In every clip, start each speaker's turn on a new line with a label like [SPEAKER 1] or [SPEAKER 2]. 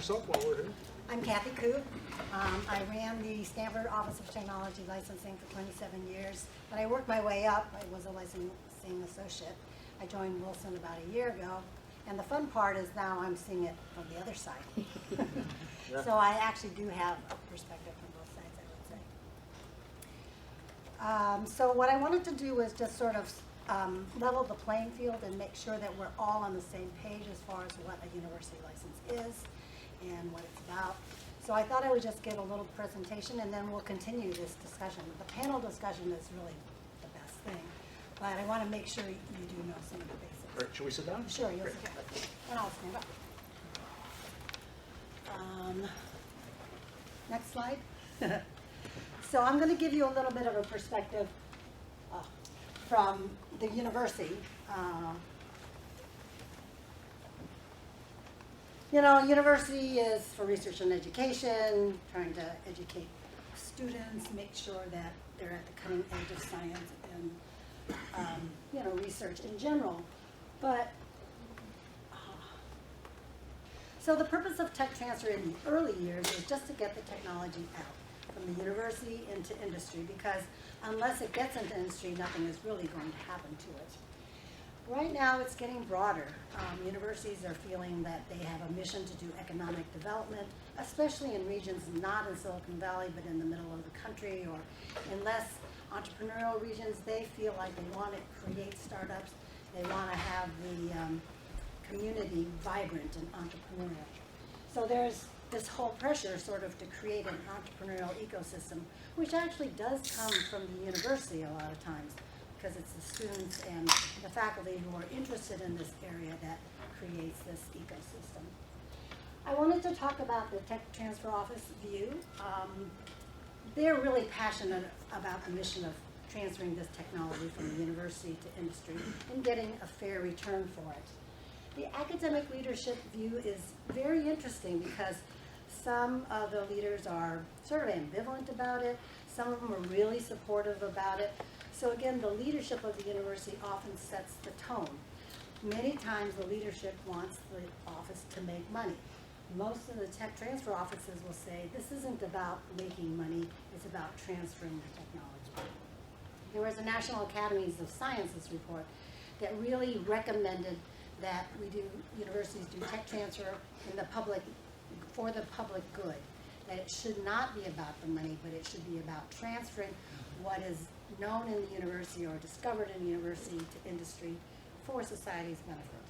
[SPEAKER 1] yourself while we're here.
[SPEAKER 2] I'm Kathy Koo. I ran the Stanford Office of Technology Licensing for 27 years, but I worked my way up. I was a licensing associate. I joined Wilson about a year ago, and the fun part is now I'm seeing it from the other side.
[SPEAKER 1] Yeah.
[SPEAKER 2] So I actually do have a perspective from both sides, I would say. So what I wanted to do was just sort of level the playing field and make sure that we're all on the same page as far as what a university license is and what it's about. So I thought I would just give a little presentation and then we'll continue this discussion. The panel discussion is really the best thing, but I want to make sure you do know some of the basics.
[SPEAKER 1] All right, should we sit down?
[SPEAKER 2] Sure, you'll
[SPEAKER 1] Great.
[SPEAKER 2] sit down. And I'll stand up. Next slide. So I'm going to give you a little bit of a perspective from the university. University is for research and education, trying to educate students, make sure that they're at the cutting edge of science and, research in general. But, so the purpose of tech transfer in the early years is just to get the technology out from the university into industry, because unless it gets into industry, nothing is really going to happen to it. Right now, it's getting broader. Universities are feeling that they have a mission to do economic development, especially in regions not in Silicon Valley, but in the middle of the country or in less entrepreneurial regions. They feel like they want to create startups. They want to have the community vibrant and entrepreneurial. So there's this whole pressure sort of to create an entrepreneurial ecosystem, which actually does come from the university a lot of times, because it's the students and the faculty who are interested in this area that creates this ecosystem. I wanted to talk about the Tech Transfer Office view. They're really passionate about the mission of transferring this technology from the university to industry and getting a fair return for it. The academic leadership view is very interesting because some of the leaders are sort of ambivalent about it. Some of them are really supportive about it. So again, the leadership of the university often sets the tone. Many times the leadership wants the office to make money. Most of the tech transfer offices will say, this isn't about making money, it's about transferring the technology. There was a National Academies of Sciences report that really recommended that universities do tech transfer in the public, for the public good. That it should not be about the money, but it should be about transferring what is known in the university or discovered in the university to industry for society's benefit.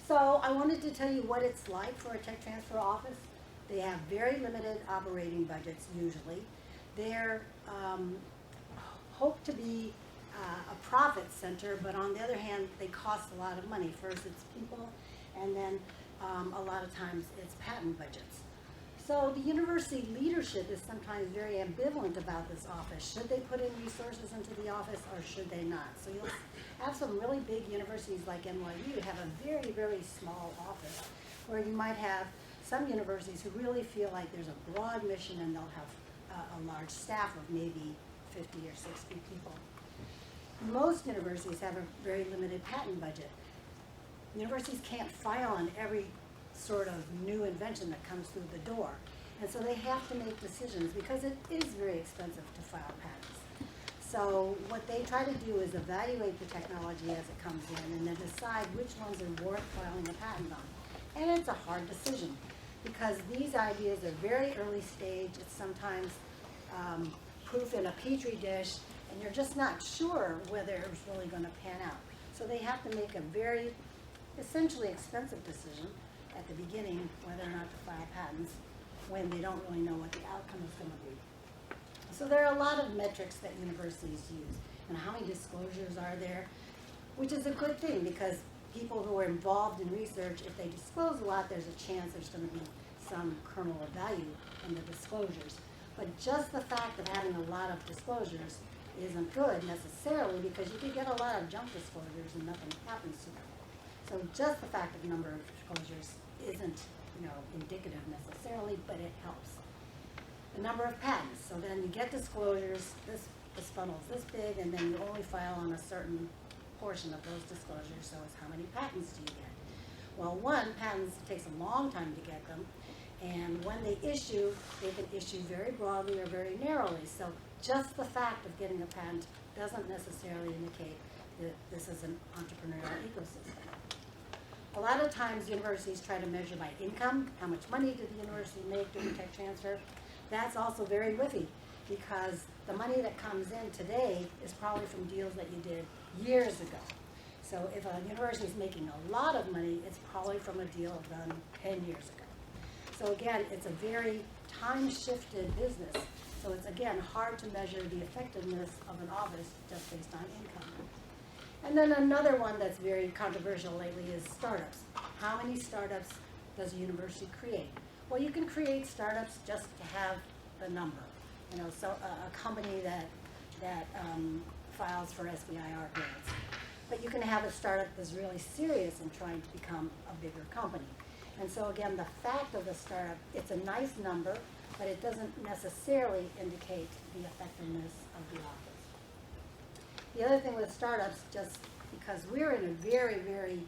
[SPEAKER 2] So I wanted to tell you what it's like for a tech transfer office. They have very limited operating budgets usually. They're hope to be a profit center, but on the other hand, they cost a lot of money. First it's people, and then a lot of times it's patent budgets. So the university leadership is sometimes very ambivalent about this office. Should they put in resources into the office or should they not? So you'll have some really big universities like NYU have a very, very small office where you might have some universities who really feel like there's a broad mission and they'll have a large staff of maybe 50 or 60 people. Most universities have a very limited patent budget. Universities can't file on every sort of new invention that comes through the door. And so they have to make decisions because it is very expensive to file patents. So what they try to do is evaluate the technology as it comes in and then decide which ones are worth filing a patent on. And it's a hard decision because these ideas are very early stage. It's sometimes proof in a petri dish and you're just not sure whether it's really going to pan out. So they have to make a very essentially expensive decision at the beginning whether or not to file patents when they don't really know what the outcome is going to be. So there are a lot of metrics that universities use and how many disclosures are there, which is a good thing because people who are involved in research, if they disclose a lot, there's a chance there's going to be some kernel of value in the disclosures. But just the fact of having a lot of disclosures isn't good necessarily because you could get a lot of junk disclosures and nothing happens to them. So just the fact of the number of disclosures isn't, indicative necessarily, but it helps. The number of patents. So then you get disclosures, this funnel's this big, and then you only file on a certain portion of those disclosures, so it's how many patents do you get? Well, one, patents takes a long time to get them, and when they issue, they can issue very broadly or very narrowly. So just the fact of getting a patent doesn't necessarily indicate that this is an entrepreneurial ecosystem. A lot of times universities try to measure by income, how much money did the university make during tech transfer. That's also very whiffy, because the money that comes in today is probably from deals that you did years ago. So if a university is making a lot of money, it's probably from a deal done 10 years ago. So again, it's a very time-shifted business. So it's, again, hard to measure the effectiveness of an office just based on income. And then another one that's very controversial lately is startups. How many startups does a university create? Well, you can create startups just to have the number. You know, so a company that files for SBIR grants. But you can have a startup that's really serious in trying to become a bigger company. And so again, the fact of the startup, it's a nice number, but it doesn't necessarily indicate the effectiveness of the office. The other thing with startups, just because we're in a very, very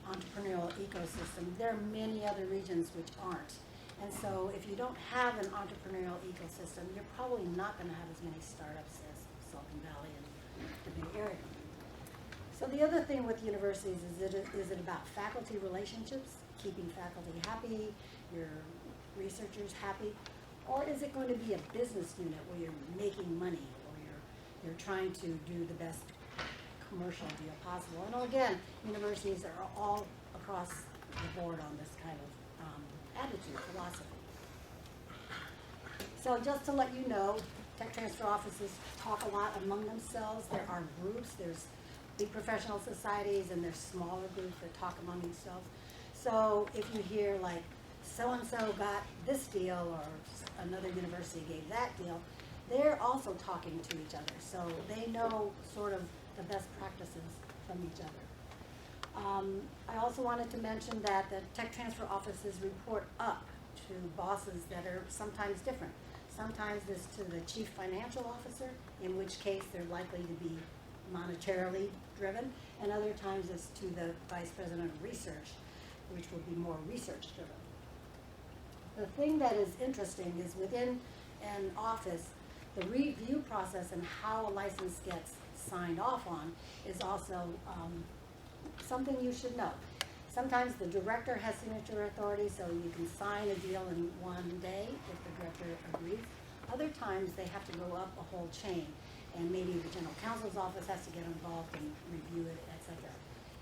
[SPEAKER 2] entrepreneurial ecosystem, there are many other regions which aren't. And so if you don't have an entrepreneurial ecosystem, you're probably not going to have as many startups as Silicon Valley and the Bay Area. So the other thing with universities is it about faculty relationships, keeping faculty happy, your researchers happy, or is it going to be a business unit where you're making money, or you're trying to do the best commercial deal possible? And again, universities are all across the board on this kind of attitude, philosophy. So just to let you know, tech transfer offices talk a lot among themselves. There are groups, there's big professional societies, and there's smaller groups that talk among themselves. So if you hear like, so-and-so got this deal, or another university gave that deal, they're also talking to each other. So they know sort of the best practices from each other. I also wanted to mention that the tech transfer offices report up to bosses that are sometimes different. Sometimes it's to the chief financial officer, in which case they're likely to be monetarily driven, and other times it's to the vice president of research, which will be more research driven. The thing that is interesting is within an office, the review process and how a license gets signed off on is also something you should know. Sometimes the director has signature authority, so you can sign a deal in one day if the director agrees. Other times they have to go up a whole chain, and maybe the general counsel's office has to get involved and review it, etc.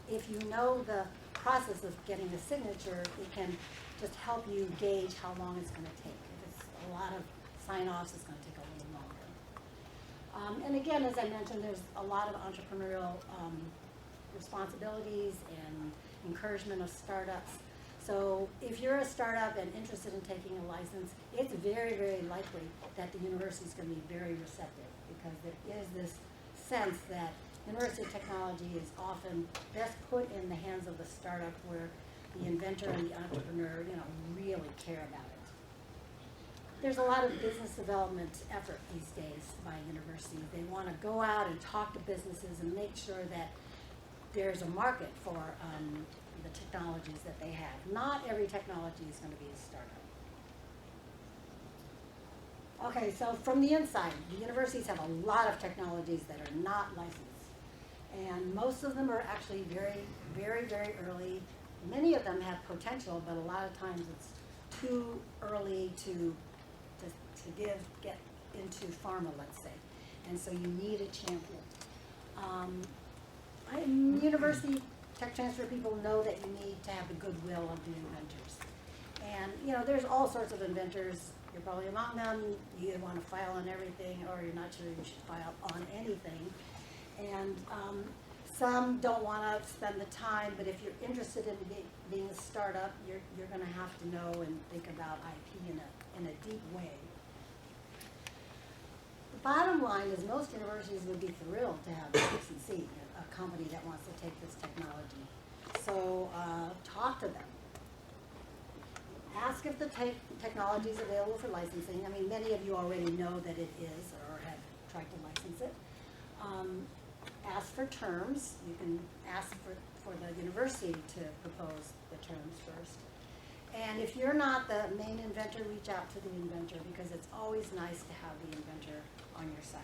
[SPEAKER 2] If you know the process of getting a signature, it can just help you gauge how long it's going to take. If it's a lot of sign-offs, it's going to take a little longer. And again, as I mentioned, there's a lot of entrepreneurial responsibilities and encouragement of startups. So if you're a startup and interested in taking a license, it's very, very likely that the university is going to be very receptive, because there is this sense that university technology is often best put in the hands of the startup, where the inventor and the entrepreneur, really care about it. There's a lot of business development effort these days by universities. They want to go out and talk to businesses and make sure that there's a market for the technologies that they have. Not every technology is going to be a startup. Okay, so from the inside, the universities have a lot of technologies that are not licensed. And most of them are actually very, very, very early. Many of them have potential, but a lot of times it's too early to get into pharma, let's say. And so you need a champion. University tech transfer people know that you need to have the goodwill of the inventors. And there's all sorts of inventors. You're probably among them. You either want to file on everything, or you're not sure you should file on anything. And some don't want to spend the time, but if you're interested in being a startup, you're going to have to know and think about IP in a deep way. The bottom line is most universities would be thrilled to have a licensee, a company that wants to take this technology. So talk to them. Ask if the technology is available for licensing. I mean, many of you already know that it is, or have tried to license it. Ask for terms. You can ask for for the university to propose the terms first. And if you're not the main inventor, reach out to the inventor, because it's always nice to have the inventor on your side.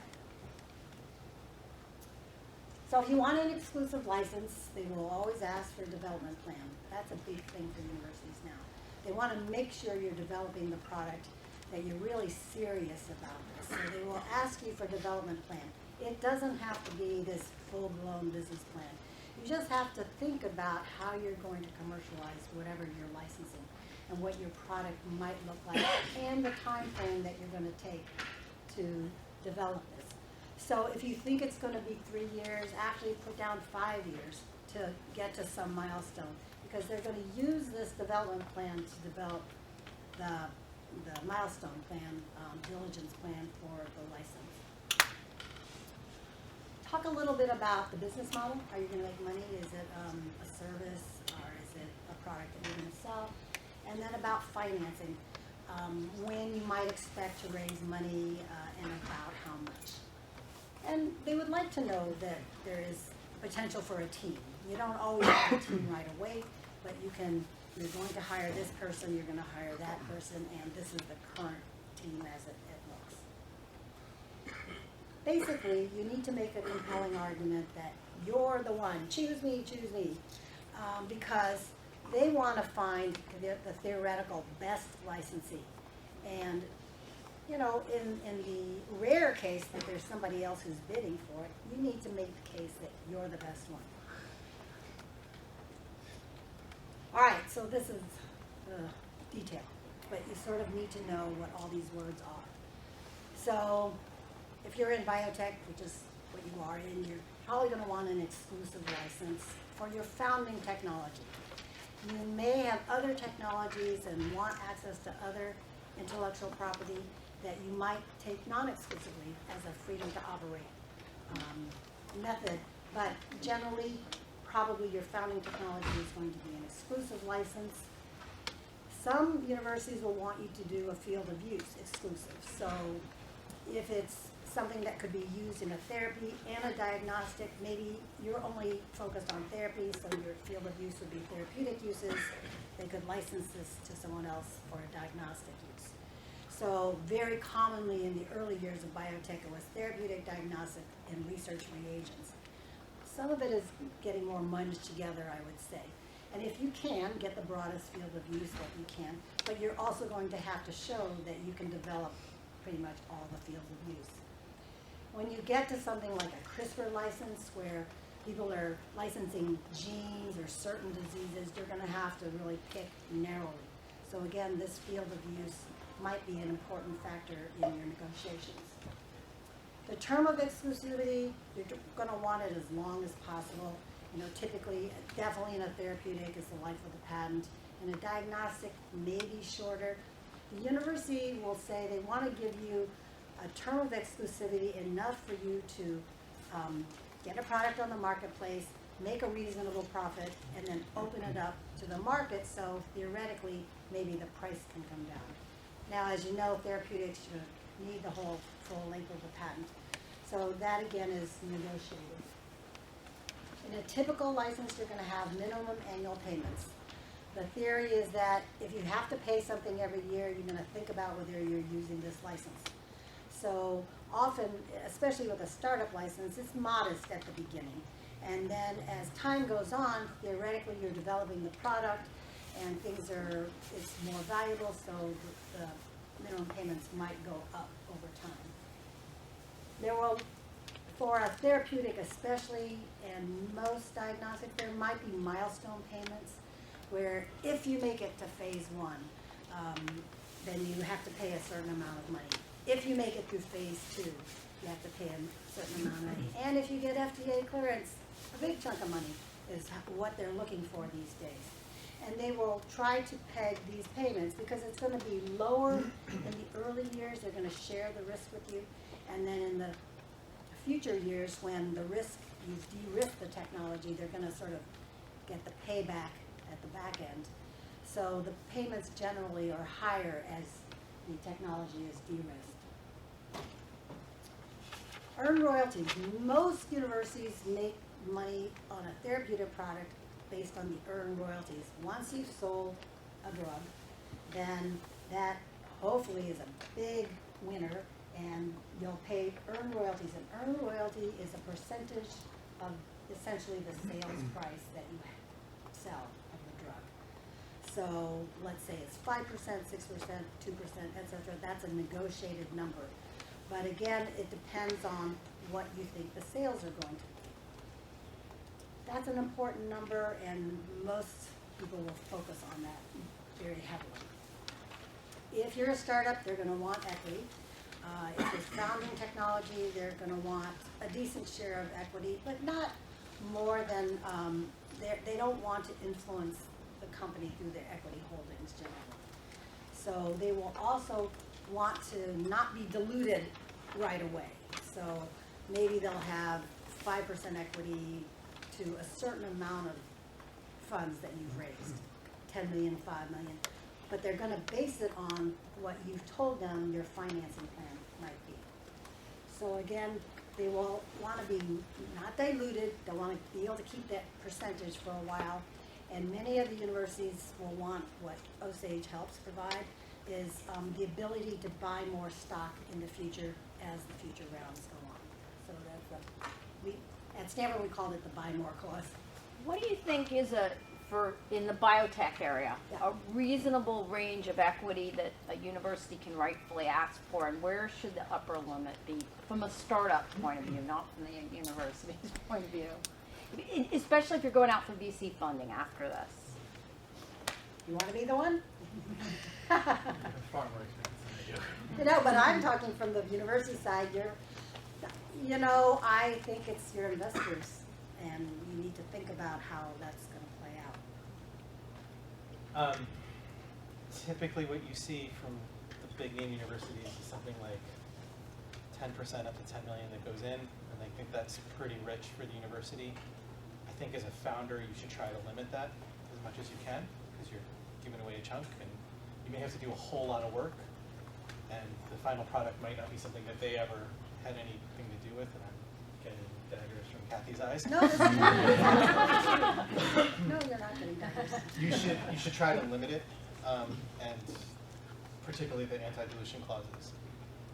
[SPEAKER 2] So if you want an exclusive license, they will always ask for a development plan. That's a big thing for universities now. They want to make sure you're developing the product, that you're really serious about this. So they will ask you for a development plan. It doesn't have to be this full-blown business plan. You just have to think about how you're going to commercialize whatever you're licensing and what your product might look like and the time frame that you're going to take to develop this. So if you think it's going to be 3 years, actually put down 5 years to get to some milestone, because they're going to use this development plan to develop the milestone plan, diligence plan for the license. Talk a little bit about the business model. Are you going to make money? Is it a service, or is it a product that you're going to sell? And then about financing, when you might expect to raise money and about how much. And they would like to know that there is potential for a team. You don't always have a team right away, but you're going to hire this person, you're going to hire that person, and this is the current team as it looks. Basically, you need to make a compelling argument that you're the one, choose me, because they want to find the theoretical best licensee. And you know, in the rare case that there's somebody else who's bidding for it, you need to make the case that you're the best one. All right, so this is detail, but you sort of need to know what all these words are. So if you're in biotech, which is what you are in, you're probably going to want an exclusive license for your founding technology. You may have other technologies and want access to other intellectual property that you might take non-exclusively as a freedom to operate method, but generally, probably your founding technology is going to be an exclusive license. Some universities will want you to do a field of use exclusive. So if it's something that could be used in a therapy and a diagnostic, maybe you're only focused on therapy, so your field of use would be therapeutic uses. They could license this to someone else for a diagnostic use. So very commonly in the early years of biotech, it was therapeutic, diagnostic, and research reagents. Some of it is getting more munged together, I would say. And if you can, get the broadest field of use that you can, but you're also going to have to show that you can develop pretty much all the fields of use. When you get to something like a CRISPR license, where people are licensing genes or certain diseases, you're going to have to really pick narrowly. So again, this field of use might be an important factor in your negotiations. The term of exclusivity, you're going to want it as long as possible. You know, typically, definitely in a therapeutic, is the life of the patent. In a diagnostic, maybe shorter. The university will say they want to give you a term of exclusivity enough for you to get a product on the marketplace, make a reasonable profit, and then open it up to the market, so theoretically, maybe the price can come down. Now, as you know, therapeutics, you need the whole full length of the patent. So that, again, is negotiated. In a typical license, you're going to have minimum annual payments. The theory is that if you have to pay something every year, you're going to think about whether you're using this license. So often, especially with a startup license, it's modest at the beginning. And then as time goes on, theoretically, you're developing the product and it's more valuable, so the minimum payments might go up over time. There will, for a therapeutic especially, and most diagnostics, there might be milestone payments where if you make it to phase 1, then you have to pay a certain amount of money. If you make it through phase 2, you have to pay a certain amount of money. And if you get FDA clearance, a big chunk of money is what they're looking for these days. And they will try to peg these payments because it's going to be lower in the early years. They're going to share the risk with you. And then in the future years, when the risk, you've de-risked the technology, they're going to sort of get the payback at the back end. So the payments generally are higher as the technology is de-risked. Earn royalties. Most universities make money on a therapeutic product based on the earned royalties. Once you've sold a drug, then that hopefully is a big winner, and you'll pay earned royalties. And earned royalty is a percentage of essentially the sales price that you sell of the drug. So let's say it's 5%, 6%, 2%, etc. That's a negotiated number. But again, it depends on what you think the sales are going to be. That's an important number, and most people will focus on that very heavily. If you're a startup, they're going to want equity. If it's founding technology, they're going to want a decent share of equity, but not more than, they don't want to influence the company through their equity holdings generally. So they will also want to not be diluted right away. So maybe they'll have 5% equity to a certain amount of funds that you've raised, 10 million, 5 million. But they're going to base it on what you've told them your financing plan might be. So again, they will want to be not diluted. They'll want to be able to keep that percentage for a while. And many of the universities will want what Osage helps provide is the ability to buy more stock in the future as the future rounds go on. So that's at Stanford we called it the buy more clause.
[SPEAKER 3] What do you think is in the biotech area,
[SPEAKER 2] Yeah.
[SPEAKER 3] a reasonable range of equity that a university can rightfully ask for, and where should the upper limit be from a startup point of view, not from the university's point of view? Especially if you're going out for VC funding after this.
[SPEAKER 2] You want to be the one?
[SPEAKER 4] Far more expensive than I do.
[SPEAKER 2] You know, but I'm talking from the university side. I think it's your investors, and you need to think about how that's going to play out.
[SPEAKER 4] Typically what you see from the big name universities is something like 10% up to 10 million that goes in, and I think that's pretty rich for the university. I think as a founder you should try to limit that as much as you can, because you're giving away a chunk and you may have to do a whole lot of work, and the final product might not be something that they ever had anything to do with, and I'm getting daggers from Kathy's eyes.
[SPEAKER 2] No, no, you're not getting daggers.
[SPEAKER 4] You should try to limit it, and particularly the anti-dilution clauses.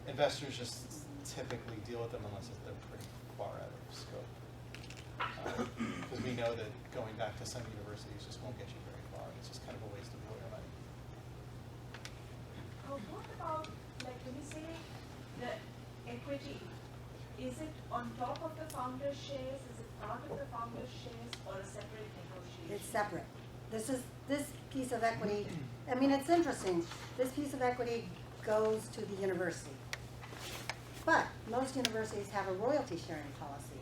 [SPEAKER 4] Investors just typically deal with them unless they're pretty far out of scope. Because we know that going back to some universities just won't get you very far. It's just kind of a waste of lawyer money.
[SPEAKER 5] What about, when you say the equity, is it on top of the founder's shares? Is it part of the founder's shares, or a separate negotiation?
[SPEAKER 2] It's separate. This piece of equity, I mean, it's interesting. This piece of equity goes to the university. But most universities have a royalty sharing policy.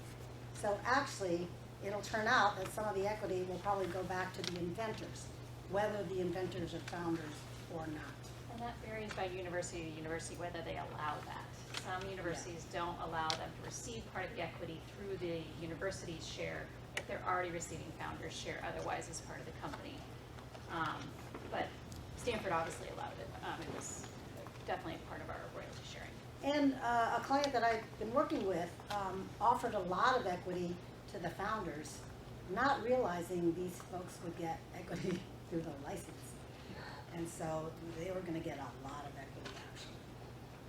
[SPEAKER 2] So actually, it'll turn out that some of the equity will probably go back to the inventors, whether the inventors are founders or not.
[SPEAKER 6] And that varies by university to university whether they allow that. Some universities don't allow them to receive part of the equity through the university's share if they're already receiving founder's share, otherwise as part of the company. But Stanford obviously allowed it. It was definitely a part of our royalty sharing.
[SPEAKER 2] And a client that I've been working with offered a lot of equity to the founders, not realizing these folks would get equity through the license. And so they were going to get a lot of equity, actually.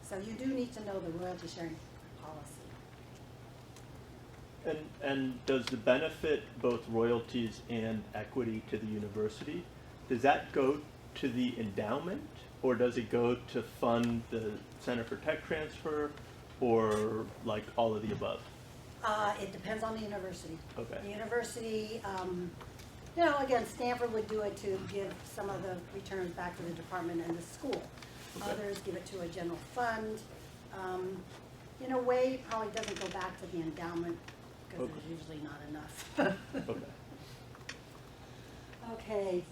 [SPEAKER 2] So you do need to know the royalty sharing policy.
[SPEAKER 7] And does the benefit both royalties and equity to the university, does that go to the endowment, or does it go to fund the Center for Tech Transfer, or like all of the above?
[SPEAKER 2] It depends on the university.
[SPEAKER 7] Okay.
[SPEAKER 2] The university, again, Stanford would do it to give some of the returns back to the department and the school.
[SPEAKER 7] Okay.
[SPEAKER 2] Others give it to a general fund. In a way, it probably doesn't go back to the endowment because
[SPEAKER 7] Okay.
[SPEAKER 2] there's usually not enough.
[SPEAKER 7] Okay.
[SPEAKER 2] Okay,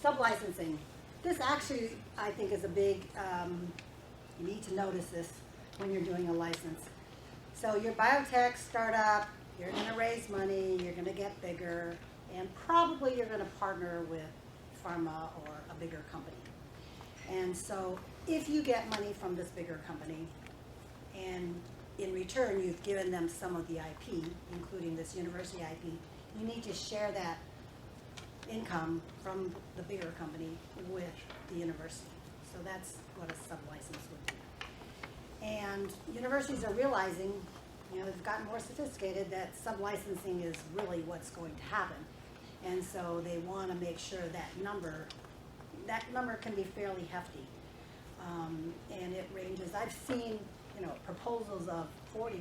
[SPEAKER 2] sublicensing. This actually, I think, is a big, you need to notice this when you're doing a license. So your biotech startup, you're going to raise money, you're going to get bigger, and probably you're going to partner with pharma or a bigger company. And so if you get money from this bigger company, and in return you've given them some of the IP, including this university IP, you need to share that income from the bigger company with the university. So that's what a sublicense would be. And universities are realizing, you know, they've gotten more sophisticated, that sublicensing is really what's going to happen. And so they want to make sure that number can be fairly hefty. And it ranges, I've seen, you know, proposals of 40%,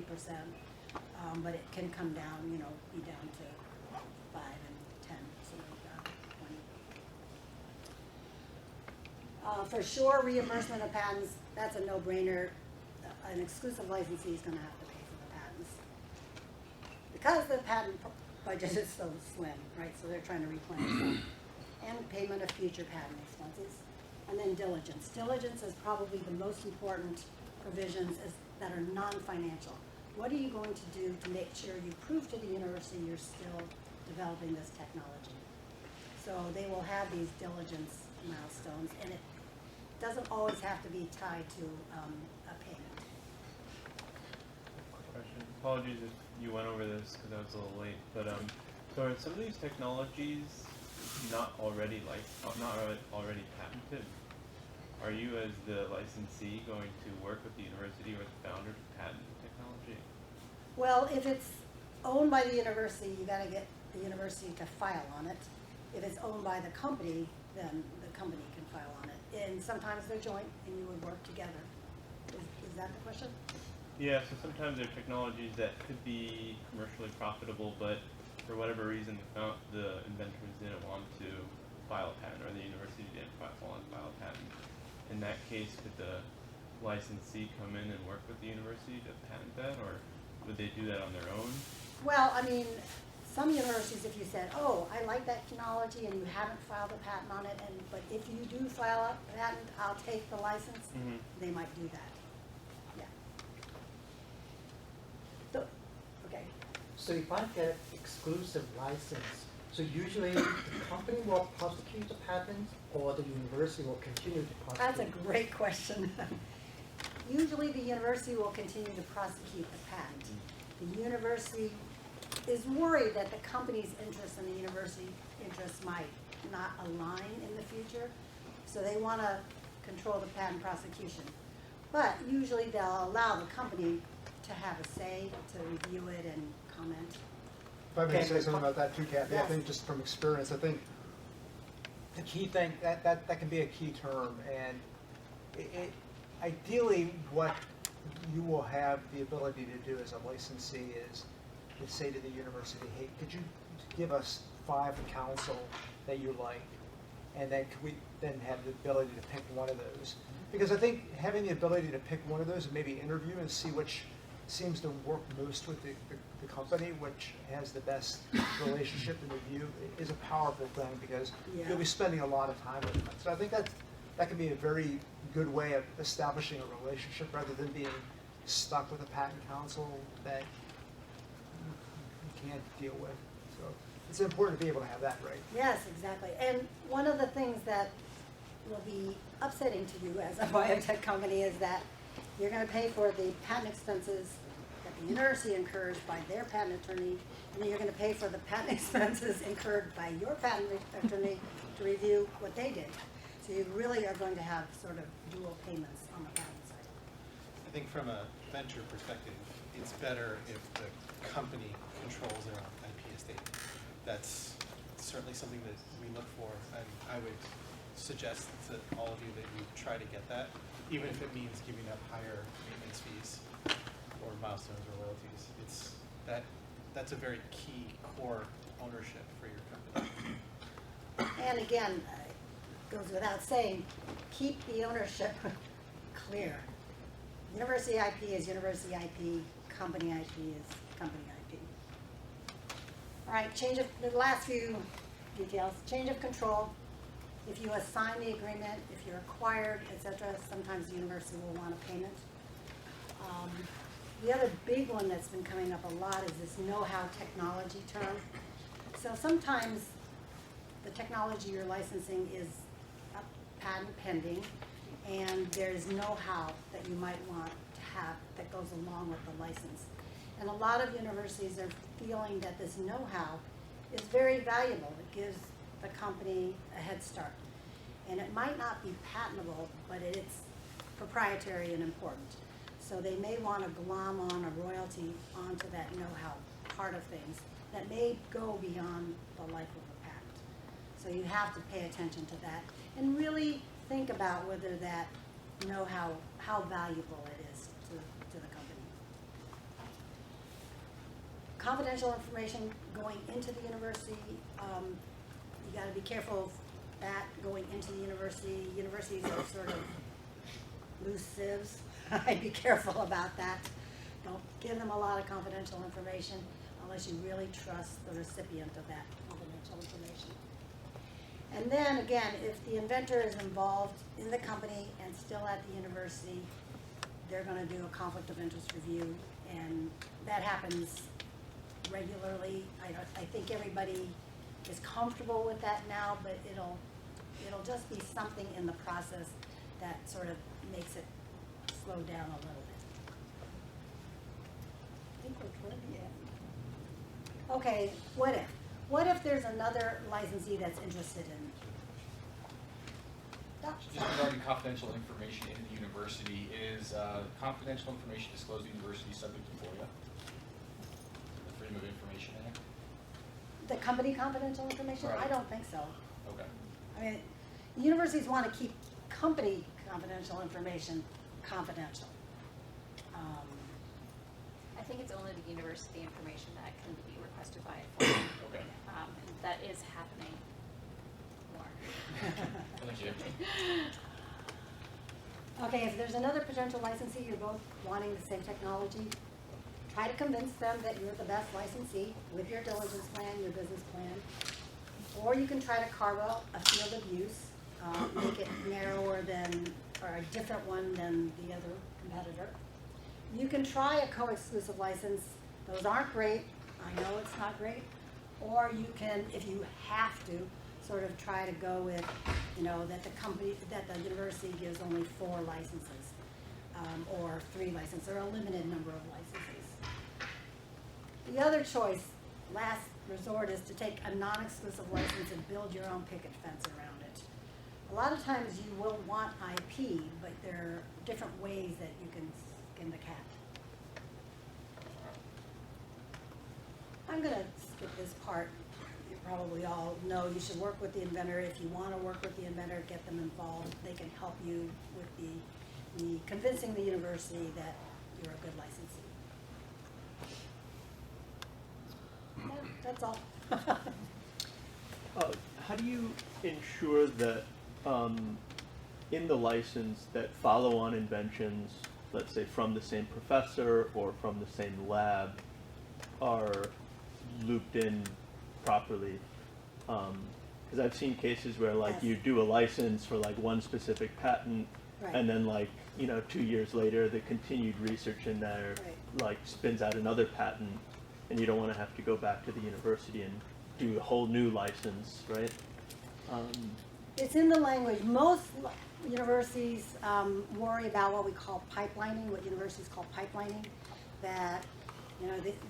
[SPEAKER 2] but it can come down, you know, be down to 5 and 10, something like that, 20. For sure, reimbursement of patents, that's a no-brainer. An exclusive licensee is going to have to pay for the patents. Because the patent budget is so slim, right, so they're trying to replenish them. And payment of future patent expenses. And then diligence. Diligence is probably the most important provisions that are non-financial. What are you going to do to make sure you prove to the university you're still developing this technology? So they will have these diligence milestones, and it doesn't always have to be tied to a payment.
[SPEAKER 8] Question. Apologies if you went over this because I was a little late, but so are some of these technologies not already patented? Are you, as the licensee, going to work with the university or the founder to patent the technology?
[SPEAKER 2] Well, if it's owned by the university, you got to get the university to file on it. If it's owned by the company, then the company can file on it. And sometimes they're joint, and you would work together. Is that the question?
[SPEAKER 8] Yeah, so sometimes there are technologies that could be commercially profitable, but for whatever reason, the inventors didn't want to file a patent, or the university didn't want to file a patent. In that case, could the licensee come in and work with the university to patent that, or would they do that on their own?
[SPEAKER 2] Well, I mean, some universities, if you said, oh, I like that technology and you haven't filed a patent on it, but if you do file a patent, I'll take the license, they might do that. Yeah. So, okay.
[SPEAKER 1] So if I get exclusive license, so usually the company will prosecute the patent or the university will continue to prosecute?
[SPEAKER 2] That's a great question. Usually the university will continue to prosecute the patent. The university is worried that the company's interests and the university interests might not align in the future, so they want to control the patent prosecution. But usually they'll allow the company to have a say, to review it and comment.
[SPEAKER 9] If I may say something about that too, Kathy,
[SPEAKER 2] Yes.
[SPEAKER 9] I think just from experience, I think the key thing, that can be a key term, and ideally what you will have the ability to do as a licensee is to say to the university, hey, could you give us 5 counsel that you like, and then could we then have the ability to pick one of those? Because I think having the ability to pick one of those and maybe interview and see which seems to work most with the company, which has the best relationship and review, is a powerful thing, because you'll be spending a lot of time with them. So I think that can be a very good way of establishing a relationship rather than being stuck with a patent counsel that you can't deal with. So it's important to be able to have that right.
[SPEAKER 2] Yes, exactly. And one of the things that will be upsetting to you as a biotech company is that you're going to pay for the patent expenses that the university incurs by their patent attorney, and then you're going to pay for the patent expenses incurred by your patent attorney to review what they did. So you really are going to have sort of dual payments on the patent side.
[SPEAKER 4] I think from a venture perspective, it's better if the company controls their own IP estate. That's certainly something that we look for, and I would suggest to all of you that you try to get that, even if it means giving up higher maintenance fees or milestones or royalties. That's a very key core ownership for your company.
[SPEAKER 2] And again, it goes without saying, keep the ownership clear. University IP is university IP, company IP is company IP. All right, the last few details. Change of control. If you assign the agreement, if you're acquired, etc., sometimes the university will want a payment. The other big one that's been coming up a lot is this know-how technology term. So sometimes the technology you're licensing is a patent pending, and there's know-how that you might want to have that goes along with the license. And a lot of universities are feeling that this know-how is very valuable. It gives the company a head start. And it might not be patentable, but it's proprietary and important. So they may want to glom on a royalty onto that know-how part of things that may go beyond the life of the patent. So you have to pay attention to that and really think about whether that know-how, how valuable it is to the company. Confidential information going into the university, you got to be careful of that going into the university. Universities are sort of loose sieves. I'd be careful about that. Don't give them a lot of confidential information unless you really trust the recipient of that confidential information. And then again, if the inventor is involved in the company and still at the university, they're going to do a conflict of interest review, and that happens regularly. I think everybody is comfortable with that now, but it'll just be something in the process that sort of makes it slow down a little bit. I think we're toward the end. Okay, what if? What if there's another licensee that's interested in?
[SPEAKER 10] Just regarding confidential information in the university, is confidential information disclosed to the university subject to FOIA? The Freedom of Information Act?
[SPEAKER 2] The company confidential information?
[SPEAKER 10] Right.
[SPEAKER 2] I don't think so.
[SPEAKER 10] Okay.
[SPEAKER 2] I mean, universities want to keep company confidential information confidential.
[SPEAKER 6] I think it's only the university information that can be requested by a FOIA.
[SPEAKER 10] Okay.
[SPEAKER 6] And that is happening more.
[SPEAKER 10] Thank you.
[SPEAKER 2] Okay, if there's another potential licensee, you're both wanting the same technology, try to convince them that you're the best licensee with your diligence plan, your business plan. Or you can try to carve out a field of use, make it narrower than, or a different one than the other competitor. You can try a co-exclusive license. Those aren't great. I know it's not great. Or you can, if you have to, sort of try to go with, that the company, that the university gives only 4 licenses, or 3 licenses, or a limited number of licenses. The other choice, last resort, is to take a non-exclusive license and build your own picket fence around it. A lot of times you will want IP, but there are different ways that you can skin the cat. I'm going to skip this part. You probably all know you should work with the inventor. If you want to work with the inventor, get them involved. They can help you with the convincing the university that you're a good licensee. Yeah, that's all.
[SPEAKER 7] How do you ensure that in the license that follow-on inventions, let's say from the same professor or from the same lab, are looped in properly? Because I've seen cases where
[SPEAKER 2] Yes.
[SPEAKER 7] you do a license for one specific patent,
[SPEAKER 2] Right.
[SPEAKER 7] and then 2 years later the continued research in there spins out another patent, and you don't want to have to go back to the university and do a whole new license, right?
[SPEAKER 2] It's in the language. Most universities worry about what we call pipelining, what universities call pipelining, that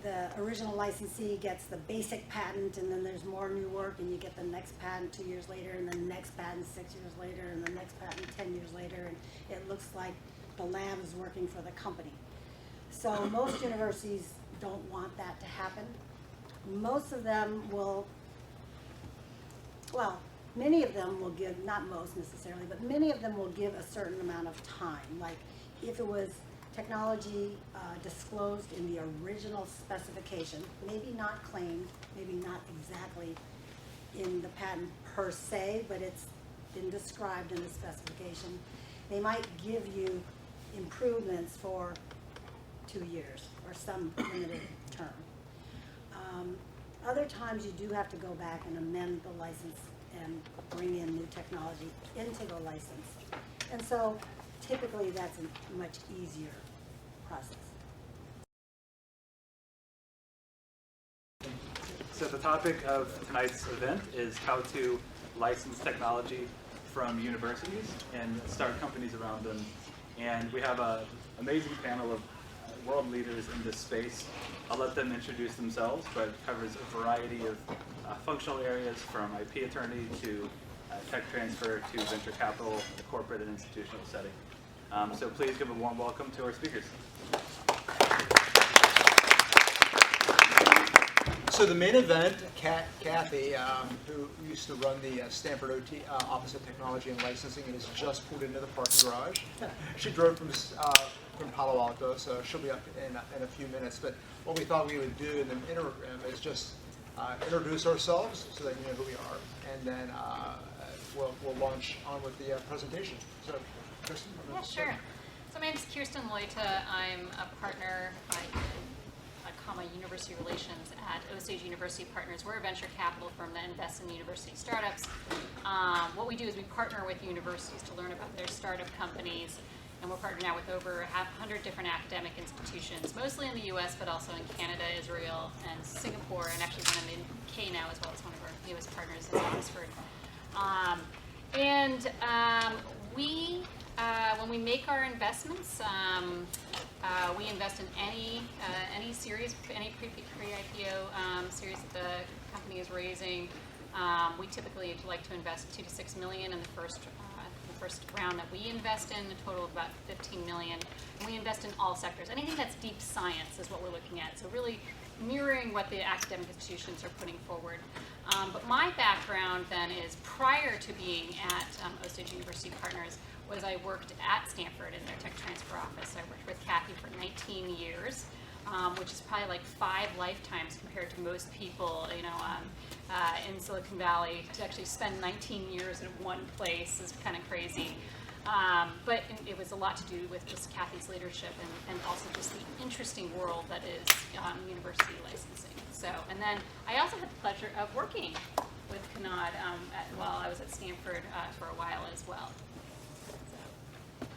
[SPEAKER 2] the original licensee gets the basic patent, and then there's more new work, and you get the next patent 2 years later, and the next patent 6 years later, and the next patent 10 years later, and it looks like the lab is working for the company. So most universities don't want that to happen. Most of them will, well, many of them will give, not most necessarily, but many of them will give a certain amount of time. Like if it was technology disclosed in the original specification, maybe not claimed, maybe not exactly in the patent per se, but it's been described in the specification, they might give you improvements for 2 years or some limited term. Other times you do have to go back and amend the license and bring in new technology into the license. And so typically that's a much easier process.
[SPEAKER 11] So the topic of tonight's event is how to license technology from universities and start companies around them. And we have an amazing panel of world leaders in this space. I'll let them introduce themselves, but it covers a variety of functional areas from IP attorney to tech transfer to venture capital, the corporate and institutional setting. So please give a warm welcome to our speakers.
[SPEAKER 9] So the main event, Kathy, who used to run the Stanford OT, Office of Technology and Licensing, has just pulled into the parking garage. She drove from Palo Alto, so she'll be up in a few minutes. But what we thought we would do in the interim is just introduce ourselves so that you know who we are, and then we'll launch on with the presentation. So, Kirsten?
[SPEAKER 6] Yeah, sure. So my name is Kirsten Leute. I'm a partner University Relations at Osage University Partners. We're a venture capital firm that invests in university startups. What we do is we partner with universities to learn about their startup companies, and we're partnered now with over 100 different academic institutions, mostly in the US, but also in Canada, Israel, and Singapore, and actually one in the UK now as well as one of our newest partners in Oxford. When we make our investments, we invest in any series, any pre-IPO series that the company is raising. We typically like to invest $2 to $6 million in the first round that we invest in, a total of about $15 million. And we invest in all sectors. Anything that's deep science is what we're looking at. So really mirroring what the academic institutions are putting forward. But my background then is, prior to being at Osage University Partners, was I worked at Stanford in their tech transfer office. I worked with Kathy for 19 years, which is probably like 5 lifetimes compared to most people, in Silicon Valley. To actually spend 19 years in one place is kind of crazy. But it was a lot to do with just Kathy's leadership and also just the interesting world that is university licensing. So, and then I also had the pleasure of working with Kanad while I was at Stanford for a while as well.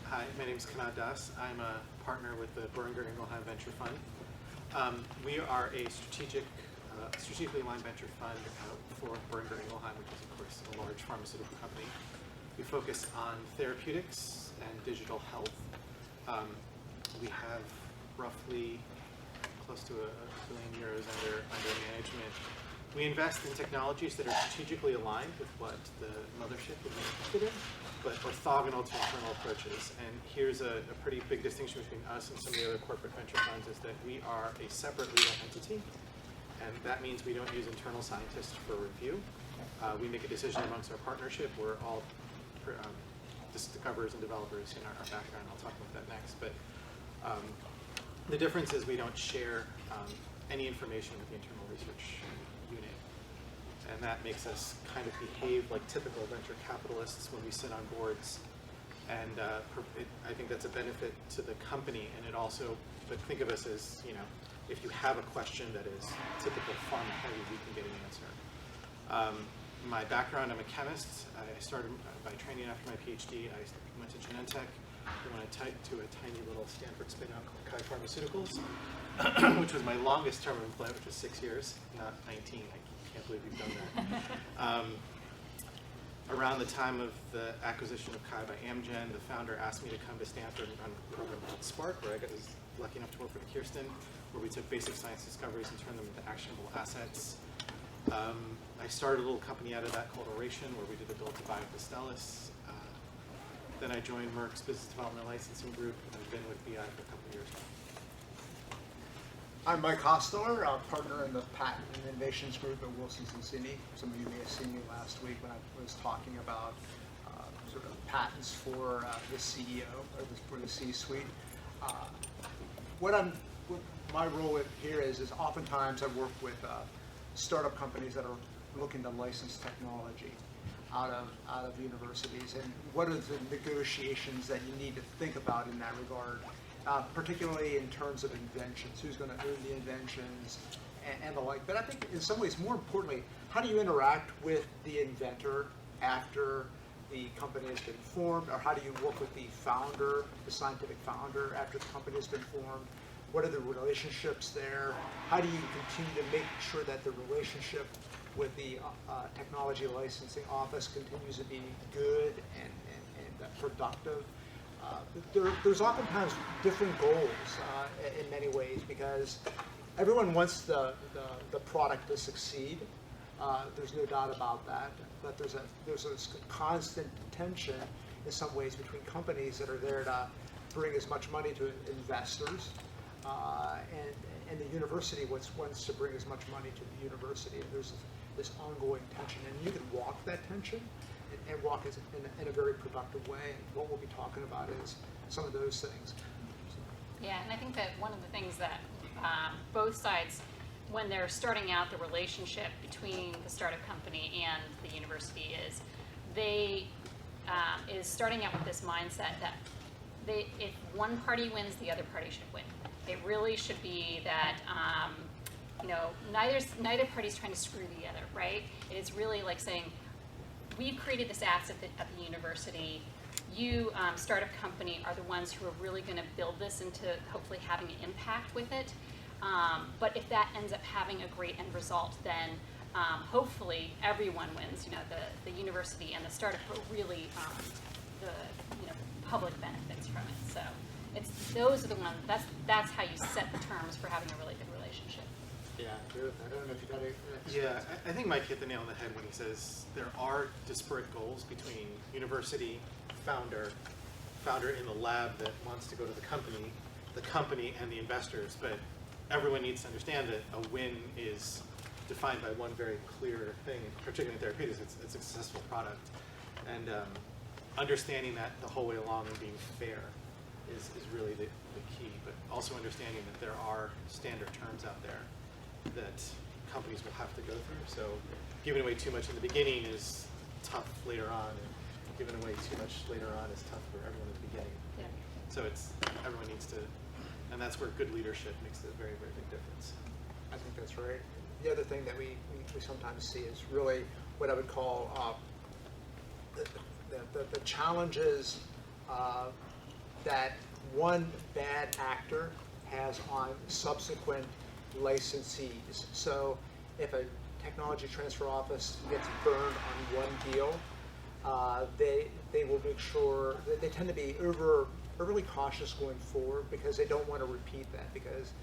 [SPEAKER 4] Hi, my name is Kanad Das. I'm a partner with the Boehringer Ingelheim Venture Fund. We are a strategically aligned venture fund for Boehringer Ingelheim, which is, of course, a large pharmaceutical company. We focus on therapeutics and digital health. We have roughly close to €1 billion under management. We invest in technologies that are strategically aligned with what the mothership is interested in, but orthogonal to internal approaches. And here's a pretty big distinction between us and some of the other corporate venture funds, is that we are a separate legal entity, and that means we don't use internal scientists for review. We make a decision amongst our partnership. We're all discoverers and developers in our background. I'll talk about that next. But the difference is we don't share any information with the internal research unit. And that makes us kind of behave like typical venture capitalists when we sit on boards. And I think that's a benefit to the company. And it also, but think of us as, if you have a question that is typical pharma heavy, we can get an answer. My background, I'm a chemist. I started by training after my PhD. I went to Genentech. I went to a tiny little Stanford spin-out called Kai Pharmaceuticals, which was my longest term of employment, which was 6 years, not 19. I can't believe we've done that. Around the time of the acquisition of Kai by Amgen, the founder asked me to come to Stanford and run a program called Spark, where I was lucky enough to work with Kirsten, where we took basic science discoveries and turned them into actionable assets. I started a little company out of that called Oration, where we did the build to buy with Astellas. Then I joined Merck's Business Development and Licensing Group, and I've been with BI for a couple of years now.
[SPEAKER 9] I'm Mike Hostetler, a partner in the Patent and Innovations Group at Wilson Sonsini. Some of you may have seen me last week when I was talking about sort of patents for the CEO, or for the C-suite. What my role here is oftentimes I work with startup companies that are looking to license technology out of universities, and what are the negotiations that you need to think about in that regard, particularly in terms of inventions, who's going to own the inventions and the like. But I think in some ways, more importantly, how do you interact with the inventor after the company has been formed, or how do you work with the founder, the scientific founder, after the company has been formed? What are the relationships there? How do you continue to make sure that the relationship with the technology licensing office continues to be good and productive? There's oftentimes different goals in many ways, because everyone wants the product to succeed, There's no doubt about that. But there's a constant tension in some ways between companies that are there to bring as much money to investors, and the university wants to bring as much money to the university. And there's this ongoing tension, and you can walk that tension and walk it in a very productive way. And what we'll be talking about is some of those things.
[SPEAKER 6] Yeah, and I think that one of the things that both sides, when they're starting out the relationship between the startup company and the university, is starting out with this mindset that if one party wins, the other party should win. It really should be that neither party's trying to screw the other, right? It is really like saying, we've created this asset at the university. You, startup company, are the ones who are really going to build this into hopefully having an impact with it. But if that ends up having a great end result, then hopefully everyone wins. The university and the startup, but really the public benefits from it. So those are the ones. That's how you set the terms for having a really good relationship.
[SPEAKER 9] Yeah, I agree with that. I don't know if you got it.
[SPEAKER 4] Yeah, I think Mike hit the nail on the head when he says there are disparate goals between university, founder in the lab that wants to go to the company and the investors. But everyone needs to understand that a win is defined by one very clear thing, particularly in therapeutics. It's a successful product. And understanding that the whole way along and being fair is really the key. But also understanding that there are standard terms out there that companies will have to go through. So giving away too much in the beginning is tough later on, and giving away too much later on is tough for everyone at the beginning.
[SPEAKER 6] Yeah.
[SPEAKER 4] So everyone needs to, and that's where good leadership makes a very, very big difference.
[SPEAKER 9] I think that's right. The other thing that we sometimes see is really what I would call the challenges that one bad actor has on subsequent licensees. So if a technology transfer office gets burned on one deal, they will make sure that they tend to be overly cautious going forward because they don't want to repeat that, because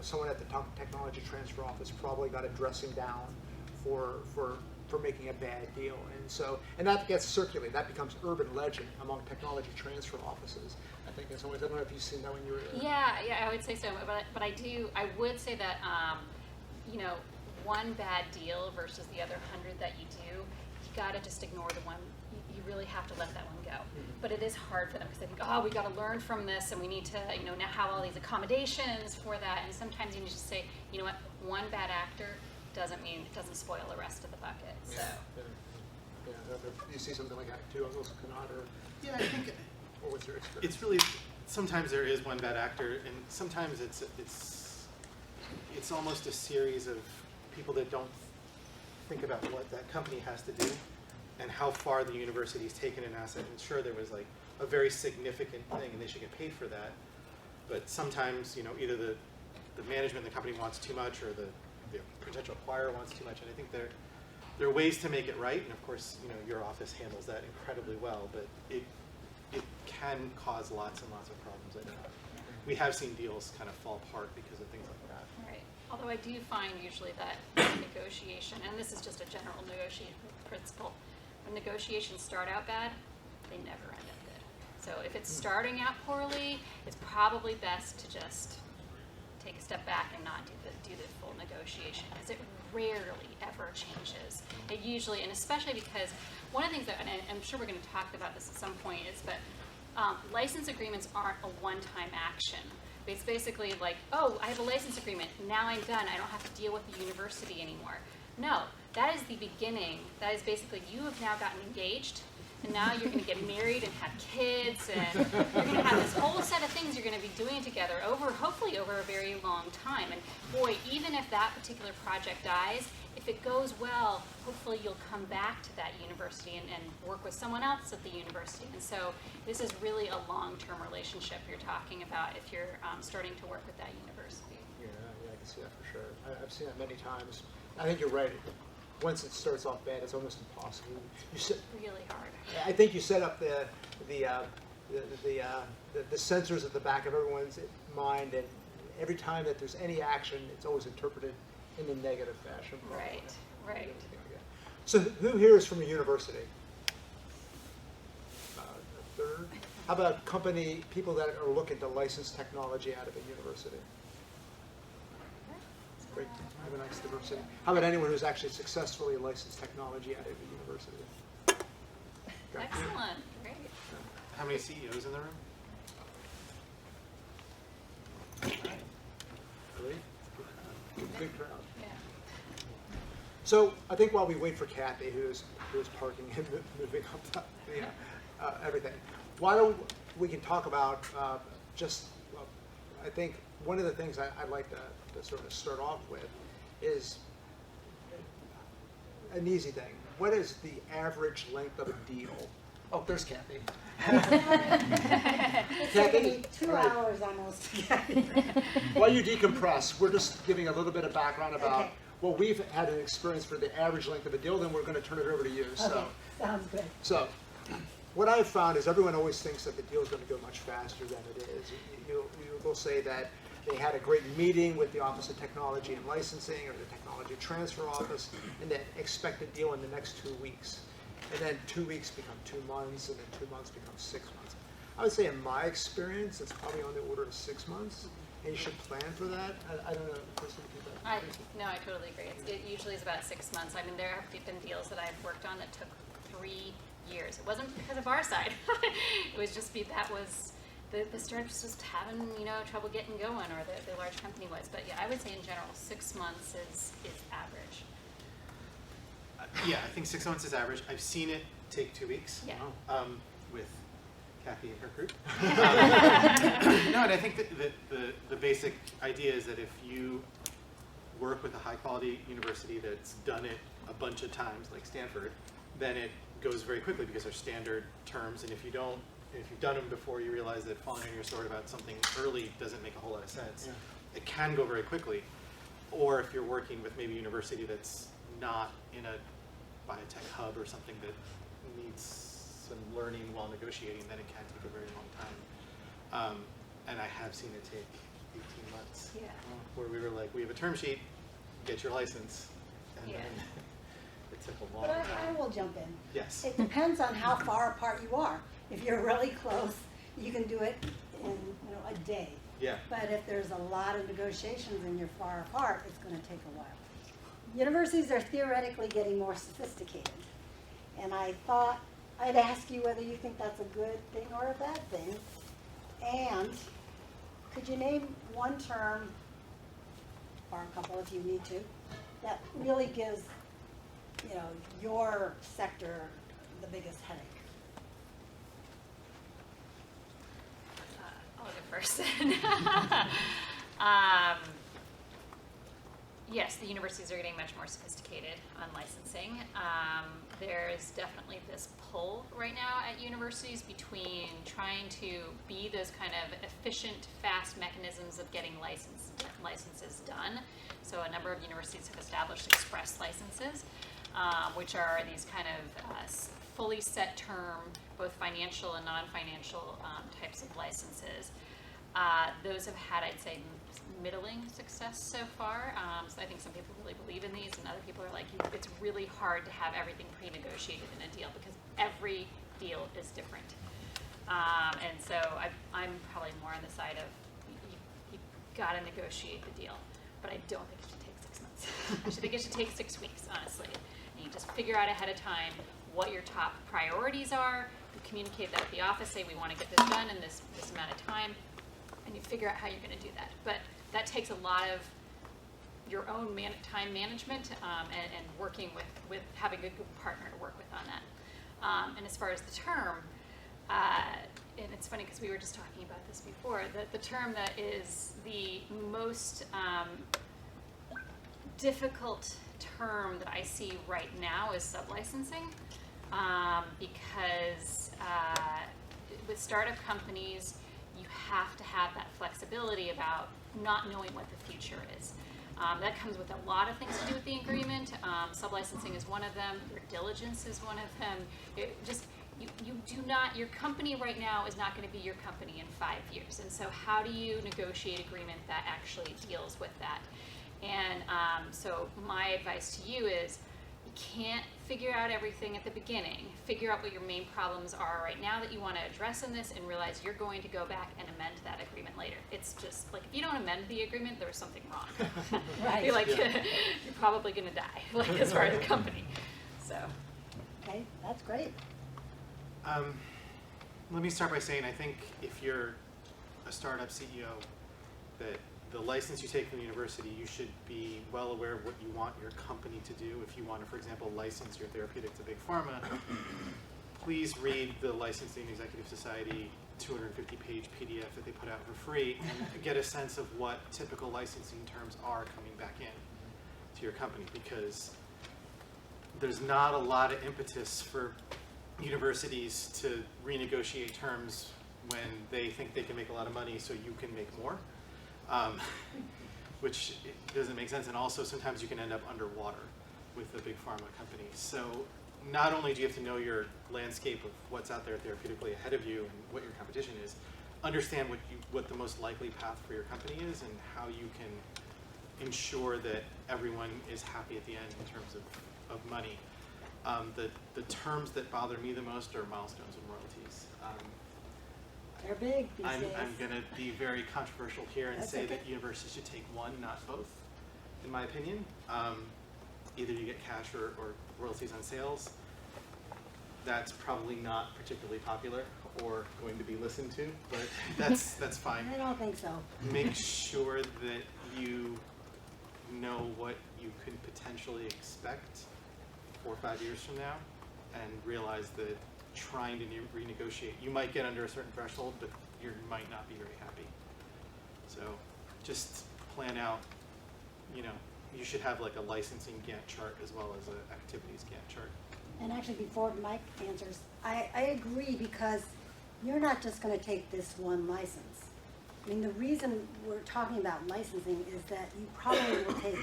[SPEAKER 9] someone at the technology transfer office probably got a dressing down for making a bad deal, and that gets circulated. That becomes urban legend among technology transfer offices. I think in some ways, I don't know if you've seen that when you were there.
[SPEAKER 6] Yeah, I would say so. But I would say that one bad deal versus the other 100 that you do, you gotta just ignore the one. You really have to let that one go. Mm-hmm. But it is hard for them because they think, we got to learn from this, and we need to, now have all these accommodations for that. And sometimes you need to just say, you know what, one bad actor doesn't spoil the rest of the bucket. So.
[SPEAKER 9] Yeah, you see something like that too, almost Kanad, or
[SPEAKER 4] yeah, I think.
[SPEAKER 9] Or what's your experience?
[SPEAKER 4] It's really, sometimes there is one bad actor, and sometimes it's almost a series of people that don't think about what that company has to do and how far the university's taken an asset. And sure, there was like a very significant thing, and they should get paid for that. But sometimes, either the management of the company wants too much, or the potential acquirer wants too much. And I think there are ways to make it right. And of course, your office handles that incredibly well. But it can cause lots and lots of problems. I know. We have seen deals kind of fall apart because of things like that.
[SPEAKER 6] Right. Although I do find usually that negotiation, and this is just a general negotiation principle, when negotiations start out bad, they never end up good. So if it's starting out poorly, it's probably best to just take a step back and not do the full negotiation, because it rarely ever changes. It usually, and especially because one of the things that, and I'm sure we're going to talk about this at some point, is that license agreements aren't a one-time action. It's basically like, I have a license agreement, now I'm done, I don't have to deal with the university anymore. No, that is the beginning. That is basically, you have now gotten engaged, and now you're going to get married and have kids, and you're going to have this whole set of things you're going to be doing together hopefully over a very long time. And boy, even if that particular project dies, if it goes well, hopefully you'll come back to that university and work with someone else at the university. And so this is really a long-term relationship you're talking about if you're starting to work with that university.
[SPEAKER 9] Yeah, I can see that for sure. I've seen that many times. I think you're right. Once it starts off bad, it's almost impossible.
[SPEAKER 6] Really hard.
[SPEAKER 9] I think you set up the sensors at the back of everyone's mind, and every time that there's any action, it's always interpreted in a negative fashion.
[SPEAKER 6] Right. Right.
[SPEAKER 9] So who here is from a university? A third. How about people that are looking to license technology out of a university? Great, have a nice diversity. How about anyone who's actually successfully licensed technology out of a university? Okay.
[SPEAKER 6] Excellent, great.
[SPEAKER 4] How many CEOs in the room?
[SPEAKER 9] Great. Good crowd.
[SPEAKER 6] Yeah.
[SPEAKER 9] So I think while we wait for Kathy, who's parking and moving up everything, why don't we can talk about I think one of the things I'd like to sort of start off with is an easy thing. What is the average length of a deal? Oh, there's Kathy.
[SPEAKER 2] It's taken me 2
[SPEAKER 9] all right.
[SPEAKER 2] hours almost to get here.
[SPEAKER 9] While you decompress, we're just giving a little bit of background about
[SPEAKER 2] Okay.
[SPEAKER 9] what we've had an experience for the average length of a deal, then we're going to turn it over to you.
[SPEAKER 2] Okay, sounds good.
[SPEAKER 9] So what I've found is everyone always thinks that the deal is going to go much faster than it is. You will say that they had a great meeting with the Office of Technology and Licensing or the Technology Transfer Office and then expect a deal in the next 2 weeks. And then 2 weeks become 2 months, and then 2 months become 6 months. I would say in my experience, it's probably on the order of 6 months, and you should plan for that. I don't know, Kirsten, if you'd like to-
[SPEAKER 6] No, I totally agree. It usually is about 6 months. I mean, there have been deals that I've worked on that took 3 years. It wasn't because of our side. It was just that was the startup was just having trouble getting going, or the large company was. But yeah, I would say in general 6 months is average.
[SPEAKER 4] Yeah, I think 6 months is average. I've seen it take 2 weeks.
[SPEAKER 6] Yeah.
[SPEAKER 4] With Kathy and her group. No, and I think that the basic idea is that if you work with a high quality university that's done it a bunch of times, like Stanford, then it goes very quickly because they're standard terms. And if you've done them before, you realize that falling on your sword about something early doesn't make a whole lot of sense.
[SPEAKER 9] Yeah.
[SPEAKER 4] It can go very quickly. Or if you're working with maybe a university that's not in a biotech hub or something that needs some learning while negotiating, then it can take a very long time. And I have seen it take 18 months.
[SPEAKER 6] Yeah.
[SPEAKER 4] Where we were like, we have a term sheet, get your license. And
[SPEAKER 6] Yeah.
[SPEAKER 4] then it took a long
[SPEAKER 2] But I
[SPEAKER 4] time.
[SPEAKER 2] will jump in.
[SPEAKER 4] Yes.
[SPEAKER 2] It depends on how far apart you are. If you're really close, you can do it in a day.
[SPEAKER 4] Yeah.
[SPEAKER 2] But if there's a lot of negotiations and you're far apart, it's going to take a while. Universities are theoretically getting more sophisticated. And I thought I'd ask you whether you think that's a good thing or a bad thing. And could you name one term, or a couple if you need to, that really gives your sector the biggest headache?
[SPEAKER 6] I'll go first. Yes, the universities are getting much more sophisticated on licensing. There's definitely this pull right now at universities between trying to be those kind of efficient, fast mechanisms of getting licenses done. So a number of universities have established express licenses, which are these kind of fully set term, both financial and non-financial types of licenses. Those have had, I'd say, middling success so far. So I think some people really believe in these, and other people are like, it's really hard to have everything pre-negotiated in a deal because every deal is different. And so I'm probably more on the side of you got to negotiate the deal, but I don't think it should take 6 months. I should think it should take 6 weeks, honestly. And you just figure out ahead of time what your top priorities are. You communicate that with the office, say we want to get this done in this amount of time, and you figure out how you're going to do that. But that takes a lot of your own time management and working with having a good partner to work with on that. And as far as the term, and it's funny because we were just talking about this before, that the term that is the most difficult term that I see right now is sublicensing, because with startup companies, you have to have that flexibility about not knowing what the future is. That comes with a lot of things to do with the agreement. Sublicensing is one of them. Your diligence is one of them. You do not, your company right now is not going to be your company in 5 years. And so how do you negotiate agreement that actually deals with that? And so my advice to you is can't figure out everything at the beginning, figure out what your main problems are right now that you want to address in this, and realize you're going to go back and amend that agreement later. It's just like, if you don't amend the agreement, there's something wrong.
[SPEAKER 2] Right.
[SPEAKER 6] You're like, you're probably going to die, like, as far as the company. So.
[SPEAKER 2] Okay, that's great.
[SPEAKER 4] Let me start by saying, I think if you're a startup CEO, that the license you take from the university, you should be well aware of what you want your company to do. If you want to, for example, license your therapeutic to Big Pharma, please read the Licensing Executive Society 250-page PDF that they put out for free and get a sense of what typical licensing terms are coming back in to your company, because there's not a lot of impetus for universities to renegotiate terms when they think they can make a lot of money so you can make more, which doesn't make sense. And also sometimes you can end up underwater with a big pharma company. So not only do you have to know your landscape of what's out there therapeutically ahead of you and what your competition is, understand what the most likely path for your company is and how you can ensure that everyone is happy at the end in terms of money. The terms that bother me the most are milestones and royalties.
[SPEAKER 2] They're big these days.
[SPEAKER 4] I'm going to be very controversial here and
[SPEAKER 2] That's
[SPEAKER 4] say
[SPEAKER 2] okay.
[SPEAKER 4] that universities should take one, not both, in my opinion. Either you get cash or royalties on sales. That's probably not particularly popular or going to be listened to, but that's fine.
[SPEAKER 2] I don't think so.
[SPEAKER 4] Make sure that you know what you could potentially expect 4 or 5 years from now, and realize that trying to renegotiate, you might get under a certain threshold, but you might not be very happy. So just plan out, you should have like a licensing Gantt chart as well as an activities Gantt chart.
[SPEAKER 2] And actually, before Mike answers, I agree, because you're not just going to take this one license. I mean, the reason we're talking about licensing is that you probably will take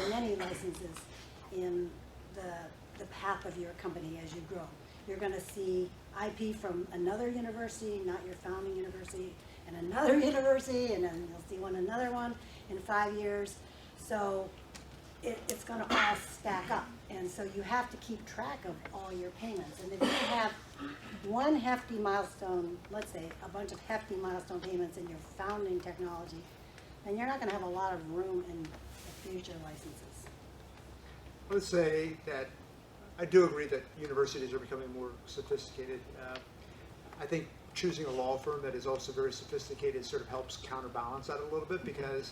[SPEAKER 2] many licenses in the path of your company as you grow. You're going to see IP from another university, not your founding university, and another university, and then you'll see another one in 5 years. So it's going to all stack up. And so you have to keep track of all your payments. And if you have one hefty milestone, let's say a bunch of hefty milestone payments in your founding technology, then you're not going to have a lot of room in the future licenses.
[SPEAKER 9] I would say that I do agree that universities are becoming more sophisticated. I think choosing a law firm that is also very sophisticated sort of helps counterbalance that a little bit, because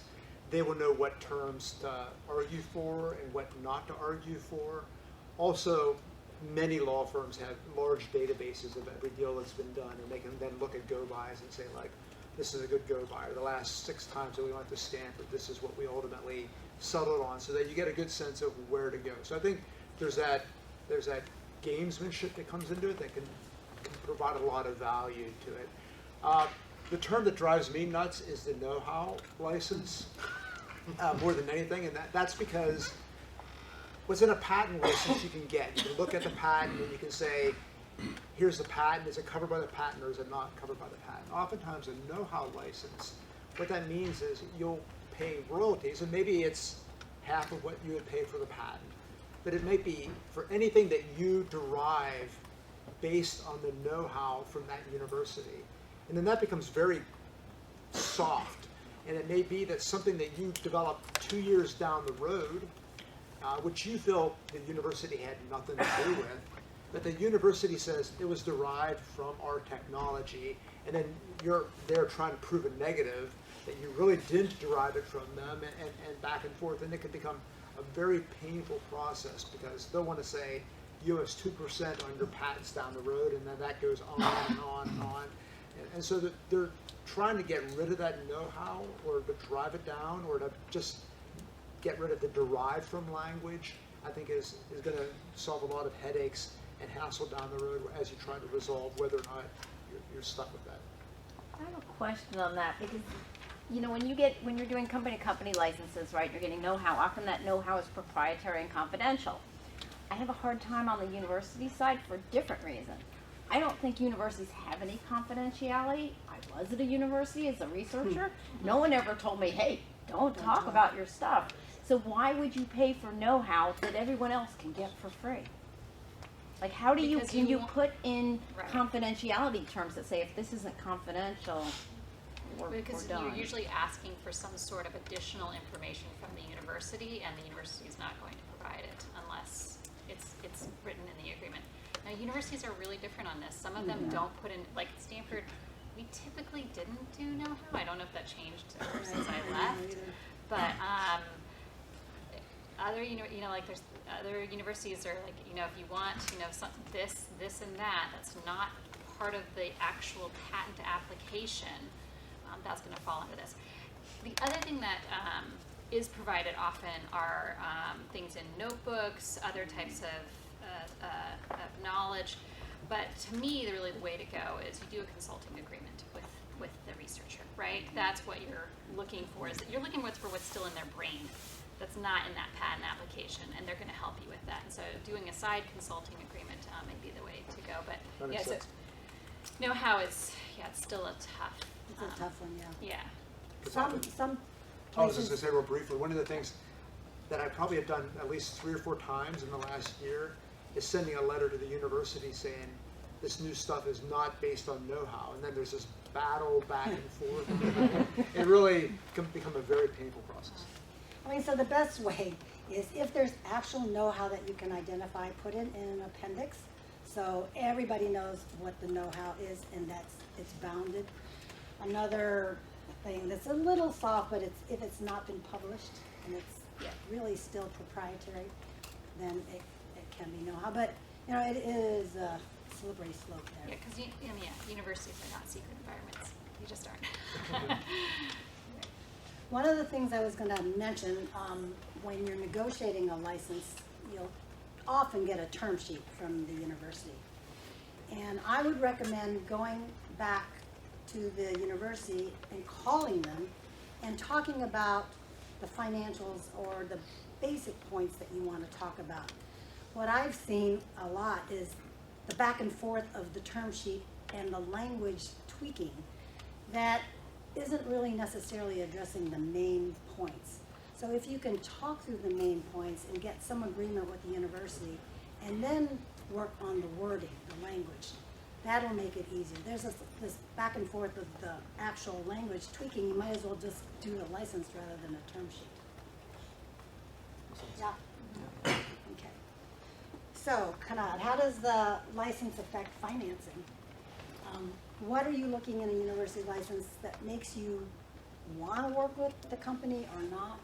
[SPEAKER 9] they will know what terms to argue for and what not to argue for. Also, many law firms have large databases of every deal that's been done, and they can then look at go-bys and say, like, this is a good go-by. The last 6 times that we went to Stanford, this is what we ultimately settled on, so that you get a good sense of where to go. So I think there's that gamesmanship that comes into it that can provide a lot of value to it. The term that drives me nuts is the know-how license, more than anything, and that's because what's in a patent license you can get. You can look at the patent and you can say, here's the patent, is it covered by the patent or is it not covered by the patent? Oftentimes a know-how license, what that means is you'll pay royalties, and maybe it's half of what you would pay for the patent, but it may be for anything that you derive based on the know-how from that university. And then that becomes very soft, and it may be that something that you develop 2 years down the road, which you feel the university had nothing to do with, but the university says it was derived from our technology, and then you're there trying to prove a negative that you really didn't derive it from them, and back and forth, and it can become a very painful process, because they'll want to say you have 2% on your patents down the road, and then that goes on and on and on. And so they're trying to get rid of that know-how, or to drive it down, or to just get rid of the derived from language, I think is going to solve a lot of headaches and hassle down the road as you try to resolve whether or not you're stuck with that.
[SPEAKER 3] I have a question on that, because when you're doing company-to-company licenses, right, you're getting know-how. Often that know-how is proprietary and confidential. I have a hard time on the university side for a different reason. I don't think universities have any confidentiality. I was at a university as a researcher. No one ever told me, hey, don't talk about your stuff. So why would you pay for know-how that everyone else can get for free? Like, how do you,
[SPEAKER 6] Because
[SPEAKER 3] can
[SPEAKER 6] you
[SPEAKER 3] you
[SPEAKER 6] want-
[SPEAKER 3] put in
[SPEAKER 6] Right.
[SPEAKER 3] confidentiality terms that say if this isn't confidential, we're
[SPEAKER 6] Because
[SPEAKER 3] done?
[SPEAKER 6] you're usually asking for some sort of additional information from the university, and the university is not going to provide it unless it's written in the agreement. Now, universities are really different on this. Some of them don't put in, like Stanford, we typically didn't do know-how. I don't know if that changed ever since I left. But other, like there's other universities are like, if you want, this and that's not part of the actual patent application, that's going to fall under this. The other thing that is provided often are things in notebooks, other types of knowledge. But to me, really the way to go is you do a consulting agreement with the researcher, right? That's what you're looking for. Is that you're looking for what's still in their brain that's not in that patent application, and they're going to help you with that. And so doing a side consulting agreement may be the way to go. But
[SPEAKER 9] That makes sense.
[SPEAKER 6] know-how is, it's still a tough.
[SPEAKER 2] It's a tough one, yeah.
[SPEAKER 6] Yeah.
[SPEAKER 2] Some
[SPEAKER 9] I was just
[SPEAKER 2] places,
[SPEAKER 9] gonna say real briefly, one of the things that I probably have done at least 3 or 4 times in the last year is sending a letter to the university saying, this new stuff is not based on know-how, and then there's this battle back and forth. It really can become a very painful process.
[SPEAKER 2] I mean, so the best way is if there's actual know-how that you can identify, put it in an appendix, so everybody knows what the know-how is, and it's bounded. Another thing that's a little soft, but if it's not been published and it's really still proprietary, then it can be know-how. But it is a slippery slope there.
[SPEAKER 6] Yeah, because universities are not secret environments. You just aren't.
[SPEAKER 2] One of the things I was going to mention, when you're negotiating a license, you'll often get a term sheet from the university. And I would recommend going back to the university and calling them and talking about the financials or the basic points that you want to talk about. What I've seen a lot is the back and forth of the term sheet and the language tweaking that isn't really necessarily addressing the main points. So if you can talk through the main points and get some agreement with the university and then work on the wording, the language, that'll make it easier. There's this back and forth of the actual language tweaking. You might as well just do the license rather than a term sheet. Yeah. Okay. So, Kanad, how does the license affect financing? What are you looking in a university license that makes you want to work with the company or not?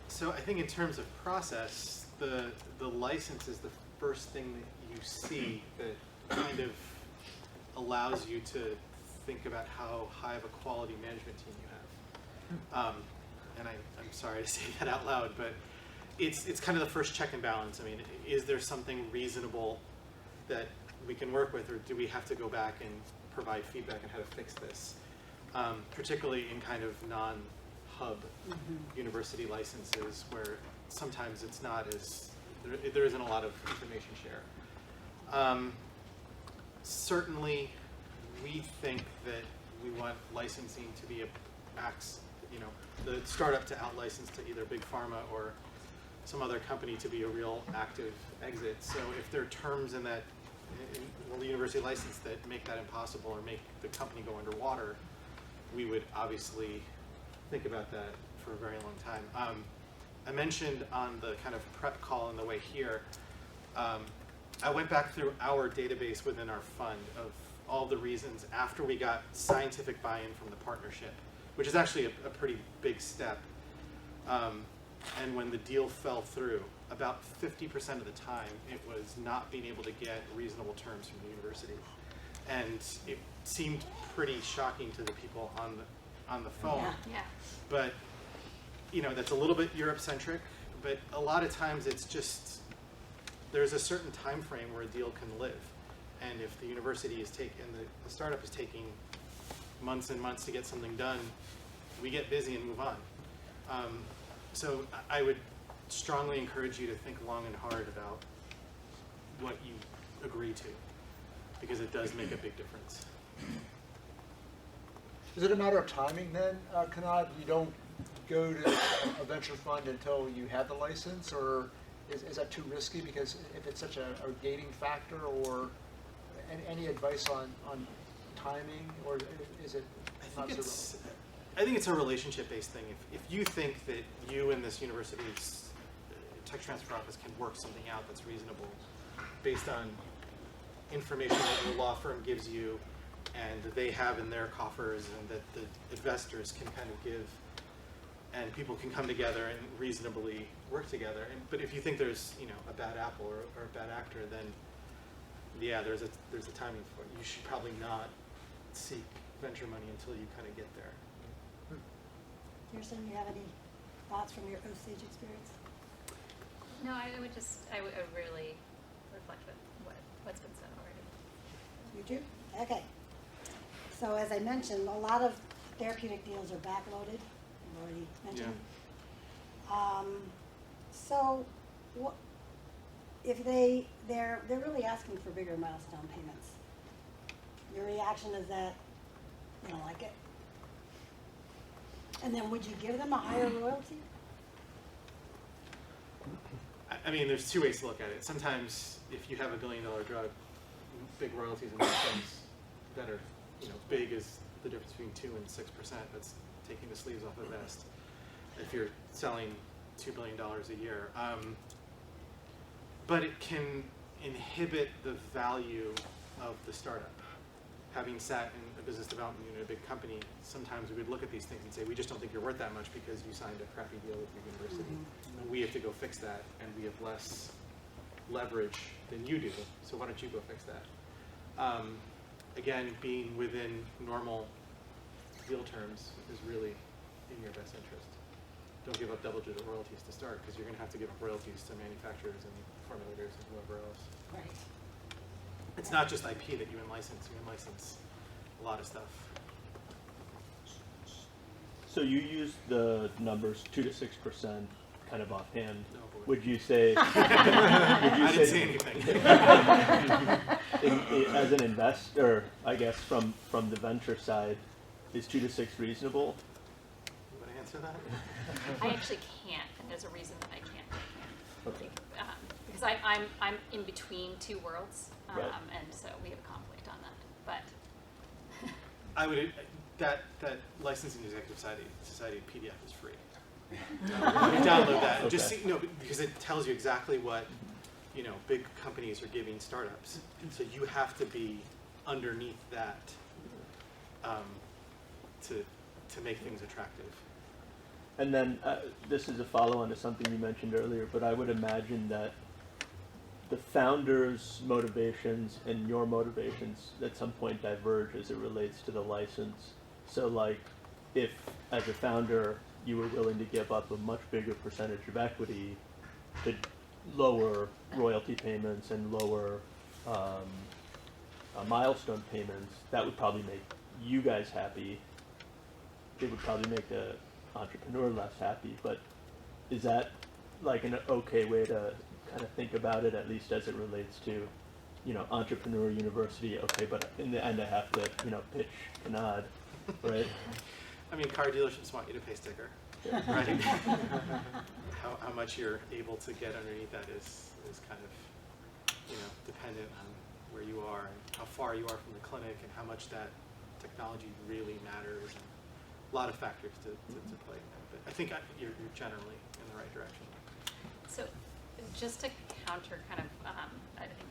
[SPEAKER 4] So I think in terms of process, the license is the first thing that you see that kind of allows you to think about how high of a quality management team you have. And I'm sorry to say that out loud, but it's kind of the first check and balance. I mean, is there something reasonable that we can work with, or do we have to go back and provide feedback on how to fix this? Particularly in kind of non-hub university licenses where sometimes it's not as, there isn't a lot of information share. Certainly, we think that we want licensing to be the startup to out-license to either big pharma or some other company to be a real active exit. So if there are terms in that, in the university license that make that impossible or make the company go underwater, we would obviously think about that for a very long time. I mentioned on the kind of prep call on the way here, I went back through our database within our fund of all the reasons after we got scientific buy-in from the partnership, which is actually a pretty big step. And when the deal fell through, about 50% of the time, it was not being able to get reasonable terms from the university. And it seemed pretty shocking to the people on the phone.
[SPEAKER 6] Yeah.
[SPEAKER 4] But, that's a little bit Europe-centric, but a lot of times it's just, there's a certain time frame where a deal can live. And if the university is the startup is taking months and months to get something done, we get busy and move on. So I would strongly encourage you to think long and hard about what you agree to, because it does make a big difference.
[SPEAKER 9] Is it a matter of timing then, Kanad? You don't go to a venture fund until you had the license, or is that too risky? Because if it's such a gating factor, or any advice on timing, or is it not so relevant?
[SPEAKER 4] I think it's a relationship-based thing. If you think that you and this university's tech transfer office can work something out that's reasonable based on information that your law firm gives you and that they have in their coffers and that the investors can kind of give, and people can come together and reasonably work together. But if you think there's a bad apple or a bad actor, then yeah, there's a timing for it. You should probably not seek venture money until you kind of get there.
[SPEAKER 2] Kirsten, you have any thoughts from your Osage experience?
[SPEAKER 6] No, I would really reflect what's been said already.
[SPEAKER 2] You do? Okay. So as I mentioned, a lot of therapeutic deals are backloaded. I've already mentioned.
[SPEAKER 4] Yeah.
[SPEAKER 2] So what if they're really asking for bigger milestone payments? Your reaction is that you don't like it? And then would you give them a higher royalty?
[SPEAKER 4] I mean, there's two ways to look at it. Sometimes if you have $1 billion drug, big royalties and things better. Big is the difference between 2 and 6%. That's taking the sleeves off a vest. If you're selling $2 billion a year, but it can inhibit the value of the startup. Having sat in a business development unit at a big company, sometimes we would look at these things and say, we just don't think you're worth that much because you signed a crappy deal with your university.
[SPEAKER 2] Mm-hmm.
[SPEAKER 4] And we have to go fix that, and we have less leverage than you do, so why don't you go fix that? Again, being within normal deal terms is really in your best interest. Don't give up double-digit royalties to start, because you're going to have to give up royalties to manufacturers and formulators and whoever else.
[SPEAKER 2] Right.
[SPEAKER 4] It's not just IP that you in-license. You in-license a lot of stuff.
[SPEAKER 7] So you use the numbers 2 to 6% kind of offhand.
[SPEAKER 4] No, boy.
[SPEAKER 7] Would you say?
[SPEAKER 4] I didn't say anything.
[SPEAKER 7] As an investor, I guess from the venture side, is 2 to 6 reasonable?
[SPEAKER 4] You want to answer that?
[SPEAKER 6] I actually can't, and there's a reason that I can't.
[SPEAKER 7] Okay.
[SPEAKER 6] Because I'm in between two worlds,
[SPEAKER 7] Right.
[SPEAKER 6] and so we have a conflict on that. But
[SPEAKER 4] I would that licensing executive society PDF is free. You download that.
[SPEAKER 7] Okay.
[SPEAKER 4] Just because it tells you exactly what big companies are giving startups. So you have to be underneath that to make things attractive.
[SPEAKER 7] And then this is a follow-on to something you mentioned earlier, but I would imagine that the founders' motivations and your motivations at some point diverge as it relates to the license. So like, if as a founder you were willing to give up a much bigger percentage of equity to lower royalty payments and lower milestone payments, that would probably make you guys happy. It would probably make the entrepreneur less happy, but is that like an okay way to kind of think about it, at least as it relates to, entrepreneur university? Okay, but in the end I have to, pitch Kanad, right?
[SPEAKER 4] I mean, car dealerships want you to pay sticker, right? How much you're able to get underneath that is kind of, dependent on where you are and how far you are from the clinic and how much that technology really matters, and a lot of factors to play. But I think you're generally in the right direction.
[SPEAKER 6] so, just to counter kind of, I think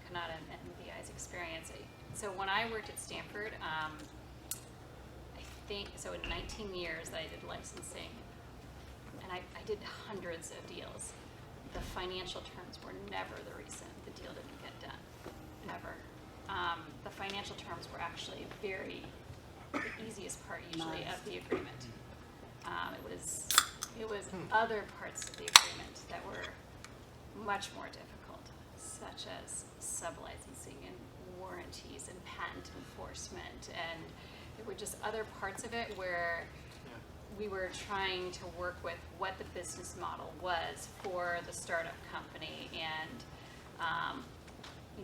[SPEAKER 6] Kanad and VI's experience. So when I worked at Stanford, I think so in 19 years that I did licensing, and I did hundreds of deals. The financial terms were never the reason the deal didn't get done, ever. The financial terms were actually the easiest part usually of the agreement. It was other parts of the agreement that were much more difficult, such as sub-licensing and warranties and patent enforcement, and there were just other parts of it where we were trying to work with what the business model was for the startup company, and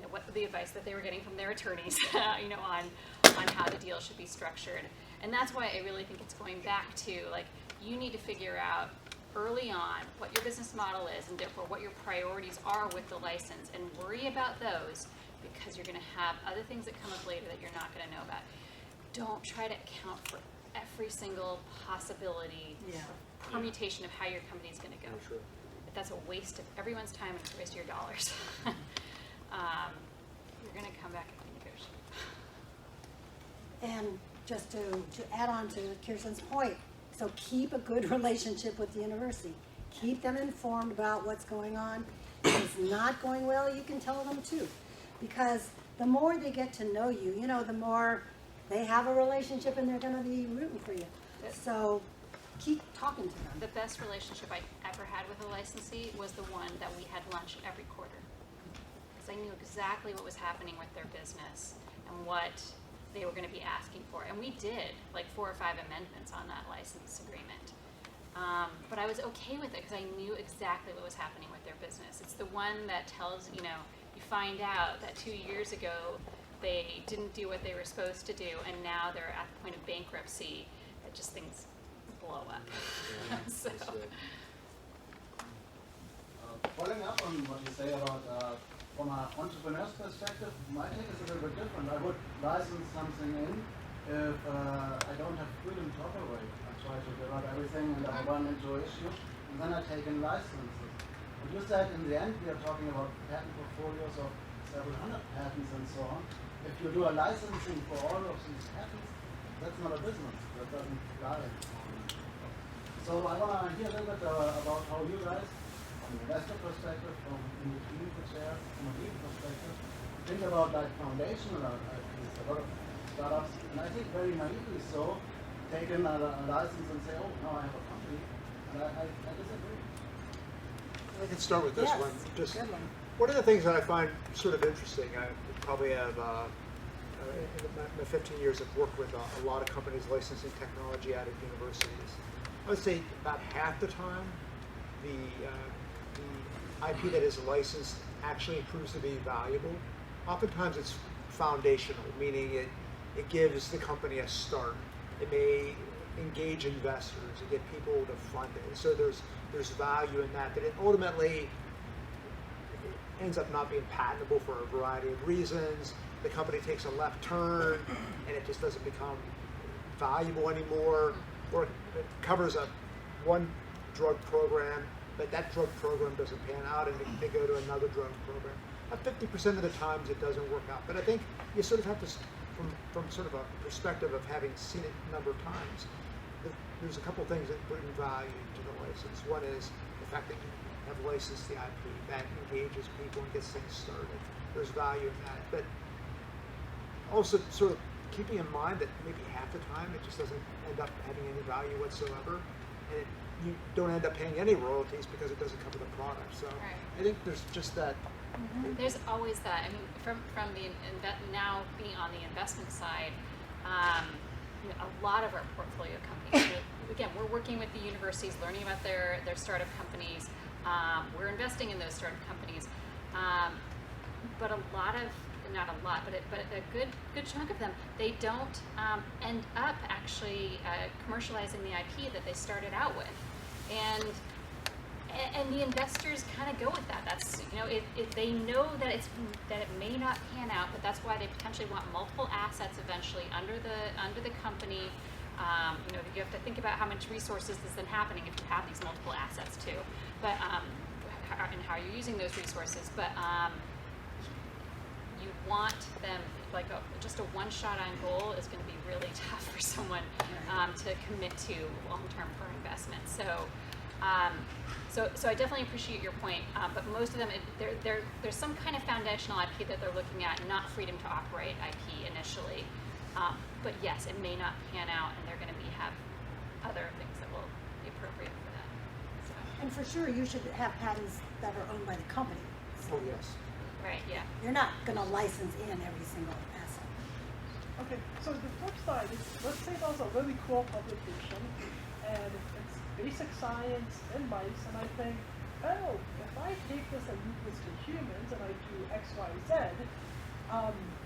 [SPEAKER 6] what the advice that they were getting from their attorneys, on how the deal should be structured. And that's why I really think it's going back to, like, you need to figure out early on what your business model is and therefore what your priorities are with the license, and worry about those, because you're going to have other things that come up later that you're not going to know about. Don't try to account for every single possibility, permutation of how your company is going to go.
[SPEAKER 9] Sure.
[SPEAKER 6] That's a waste of everyone's time and it's a waste of your dollars. You're going to come back and negotiate.
[SPEAKER 2] And just to add on to Kirsten's point, so keep a good relationship with the university. Keep them informed about what's going on. If it's not going well, you can tell them too. Because the more they get to know you, you know, the more they have a relationship and they're going to be rooting for you. So keep talking to them.
[SPEAKER 6] The best relationship I ever had with a licensee was the one that we had lunch every quarter. Because I knew exactly what was happening with their business and what they were going to be asking for. And we did like 4 or 5 amendments on that license agreement. But I was okay with it because I knew exactly what was happening with their business. It's the one that tells, you know, you find out that 2 years ago they didn't do what they were supposed to do and now they're at the point of bankruptcy, that just things blow up. So.
[SPEAKER 12] Following up on what you say about from an entrepreneur's perspective, my take is a little bit different. I would license something in if I don't have freedom to operate. I try to give up everything and I run into issues, and then I take in licenses. But you said in the end we are talking about patent portfolios of several hundred patents and so on. If you do a licensing for all of these patents, that's not a business. That doesn't fly. So I want to hear a little bit about how you guys, from an investor perspective, from in between the chairs, from a legal perspective, think about like foundational IPs. A lot of startups, and I think very naively so, take in a license and say, oh, now I have a company. And I disagree.
[SPEAKER 9] I can start with this
[SPEAKER 2] Yes,
[SPEAKER 9] one. Just
[SPEAKER 2] good one.
[SPEAKER 9] one of the things that I find sort of interesting, I probably have, in my 15 years of work with a lot of companies licensing technology out of universities. I would say about half the time, the IP that is licensed actually proves to be valuable. Oftentimes it's foundational, meaning it gives the company a start. It may engage investors, it get people to fund it. So there's value in that it ultimately ends up not being patentable for a variety of reasons. The company takes a left turn and it just doesn't become valuable anymore, or it covers one drug program, but that drug program doesn't pan out and they go to another drug program. About 50% of the times it doesn't work out, but I think you sort of have to, from sort of a perspective of having seen it a number of times, there's a couple things that bring value to the license. One is the fact that you have licensed the IP, that engages people and gets things started. There's value in that, but also sort of keeping in mind that maybe half the time it just doesn't end up having any value whatsoever, and you don't end up paying any royalties because it doesn't cover the product. So
[SPEAKER 6] Right.
[SPEAKER 9] I think there's just that.
[SPEAKER 6] There's always that. I mean, from the now being on the investment side, you know, a lot of our portfolio companies, again, we're working with the universities, learning about their startup companies. We're investing in those startup companies, but a lot of, not a lot, but a good chunk of them, they don't end up actually commercializing the IP that they started out with, and the investors kind of go with that. That's, you know, if they know that it may not pan out, but that's why they potentially want multiple assets eventually under the company. You know, you have to think about how much resources is then happening if you have these multiple assets too, but and how you're using those resources. But you want them, like just a one-shot on goal is going to be really tough for someone to commit to long-term for investment. So I definitely appreciate your point, but most of them, there's some kind of foundational IP that they're looking at, not freedom to operate IP initially. But yes, it may not pan out, and they're going to have other things that will be appropriate for that. So.
[SPEAKER 2] And for sure, you should have patents that are owned by the company.
[SPEAKER 9] Oh yes.
[SPEAKER 6] Right. Yeah.
[SPEAKER 2] You're not going to license in every single asset.
[SPEAKER 13] Okay, so the flip side is, let's say there's a really cool publication, and it's basic science in mice, and I think, oh, if I take this and move this to humans, and I do X, Y, Z,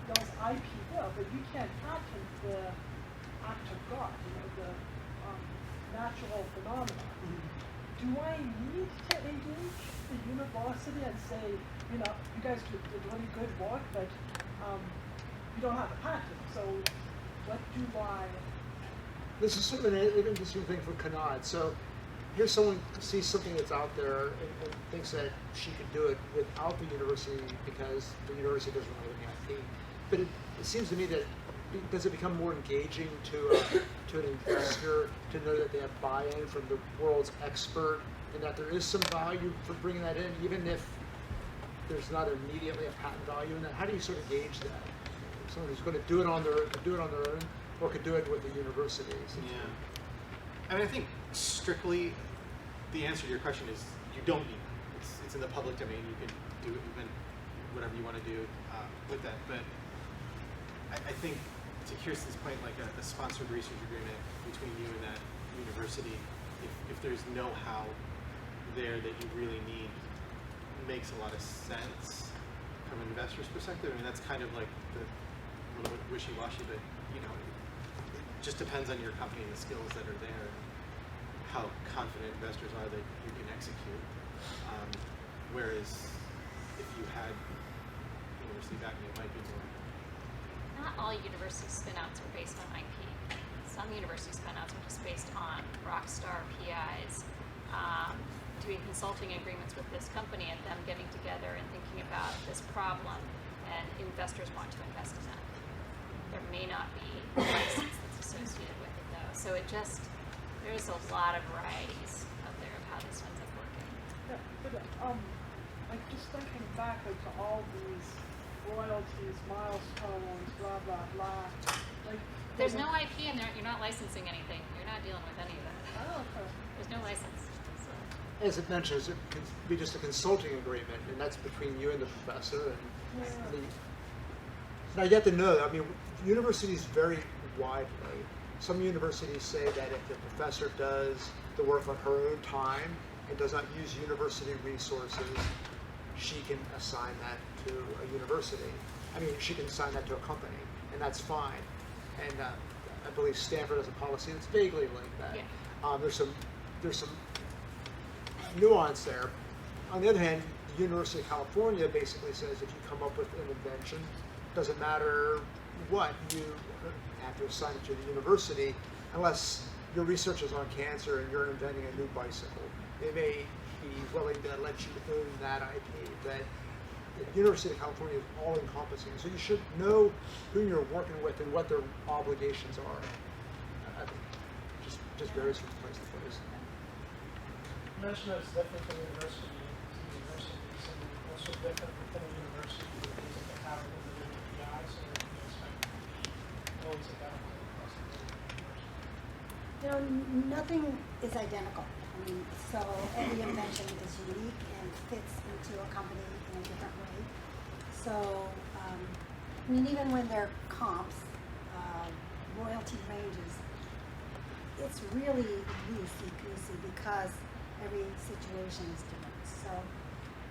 [SPEAKER 13] there's IP there, but you can't patent the act of God, you know, the natural phenomena. Do I need to engage the university and say, you know, you guys did really good work, but you don't have a patent, so what do I?
[SPEAKER 9] This is sort of an interesting thing for Kanad. So here's someone sees something that's out there and thinks that she could do it without the university because the university doesn't really have any IP. But it seems to me that does it become more engaging to an investor to know that they have buy-in from the world's expert and that there is some value for bringing that in, even if there's not immediately a patent value in that? How do you sort of gauge that? Someone who's going to do it on their own, or could do it with the universities.
[SPEAKER 4] Yeah. I mean, I think strictly, the answer to your question is you don't need it. It's in the public domain. You can do it even whatever you want to do with that. But I think to Kirsten's point, like a sponsored research agreement between you and that university, if there's know-how there that you really need, makes a lot of sense from an investor's perspective. I mean, that's kind of like a little bit wishy-washy, but you know, it just depends on your company and the skills that are there, and how confident investors are that you can execute. Whereas if you had university backing, it might be more.
[SPEAKER 6] Not all university spin-outs are based on IP. Some university spin-outs are just based on rockstar PIs, doing consulting agreements with this company and them getting together and thinking about this problem, and investors want to invest in that. There may not be a license that's associated with it though. So there's a lot of varieties out there of how this ends up working.
[SPEAKER 13] Yeah, but like just thinking back like to all these royalties, milestones, blah blah blah. Like
[SPEAKER 6] there's no IP in there. You're not licensing anything. You're not dealing with any of that.
[SPEAKER 13] Oh, okay.
[SPEAKER 6] There's no license. So.
[SPEAKER 9] As it mentions, it could be just a consulting agreement, and that's between you and the professor. And now you have to know, I mean, universities vary widely. Some universities say that if the professor does the work on her own time and does not use university resources, she can assign that to a university. I mean, she can assign that to a company, and that's fine. And I believe Stanford has a policy that's vaguely like that.
[SPEAKER 6] Yeah.
[SPEAKER 9] There's some nuance there. On the other hand, the University of California basically says if you come up with an invention, doesn't matter what, you have to assign it to the university unless your research is on cancer and you're inventing a new bicycle. They may be willing to let you own that IP. That the University of California is all encompassing, so you should know who you're working with and what their obligations are. Just varies from place to place.
[SPEAKER 14] You mentioned that it's different from university to universities, and also different within a university with things that they have within the PIs, so that you expect to be always identical across the university.
[SPEAKER 2] You know, nothing is identical. I mean, so every invention is unique and fits into a company in a different way. So, I mean, even when they're comps, royalty ranges, it's really loosey-goosey because every situation is different. So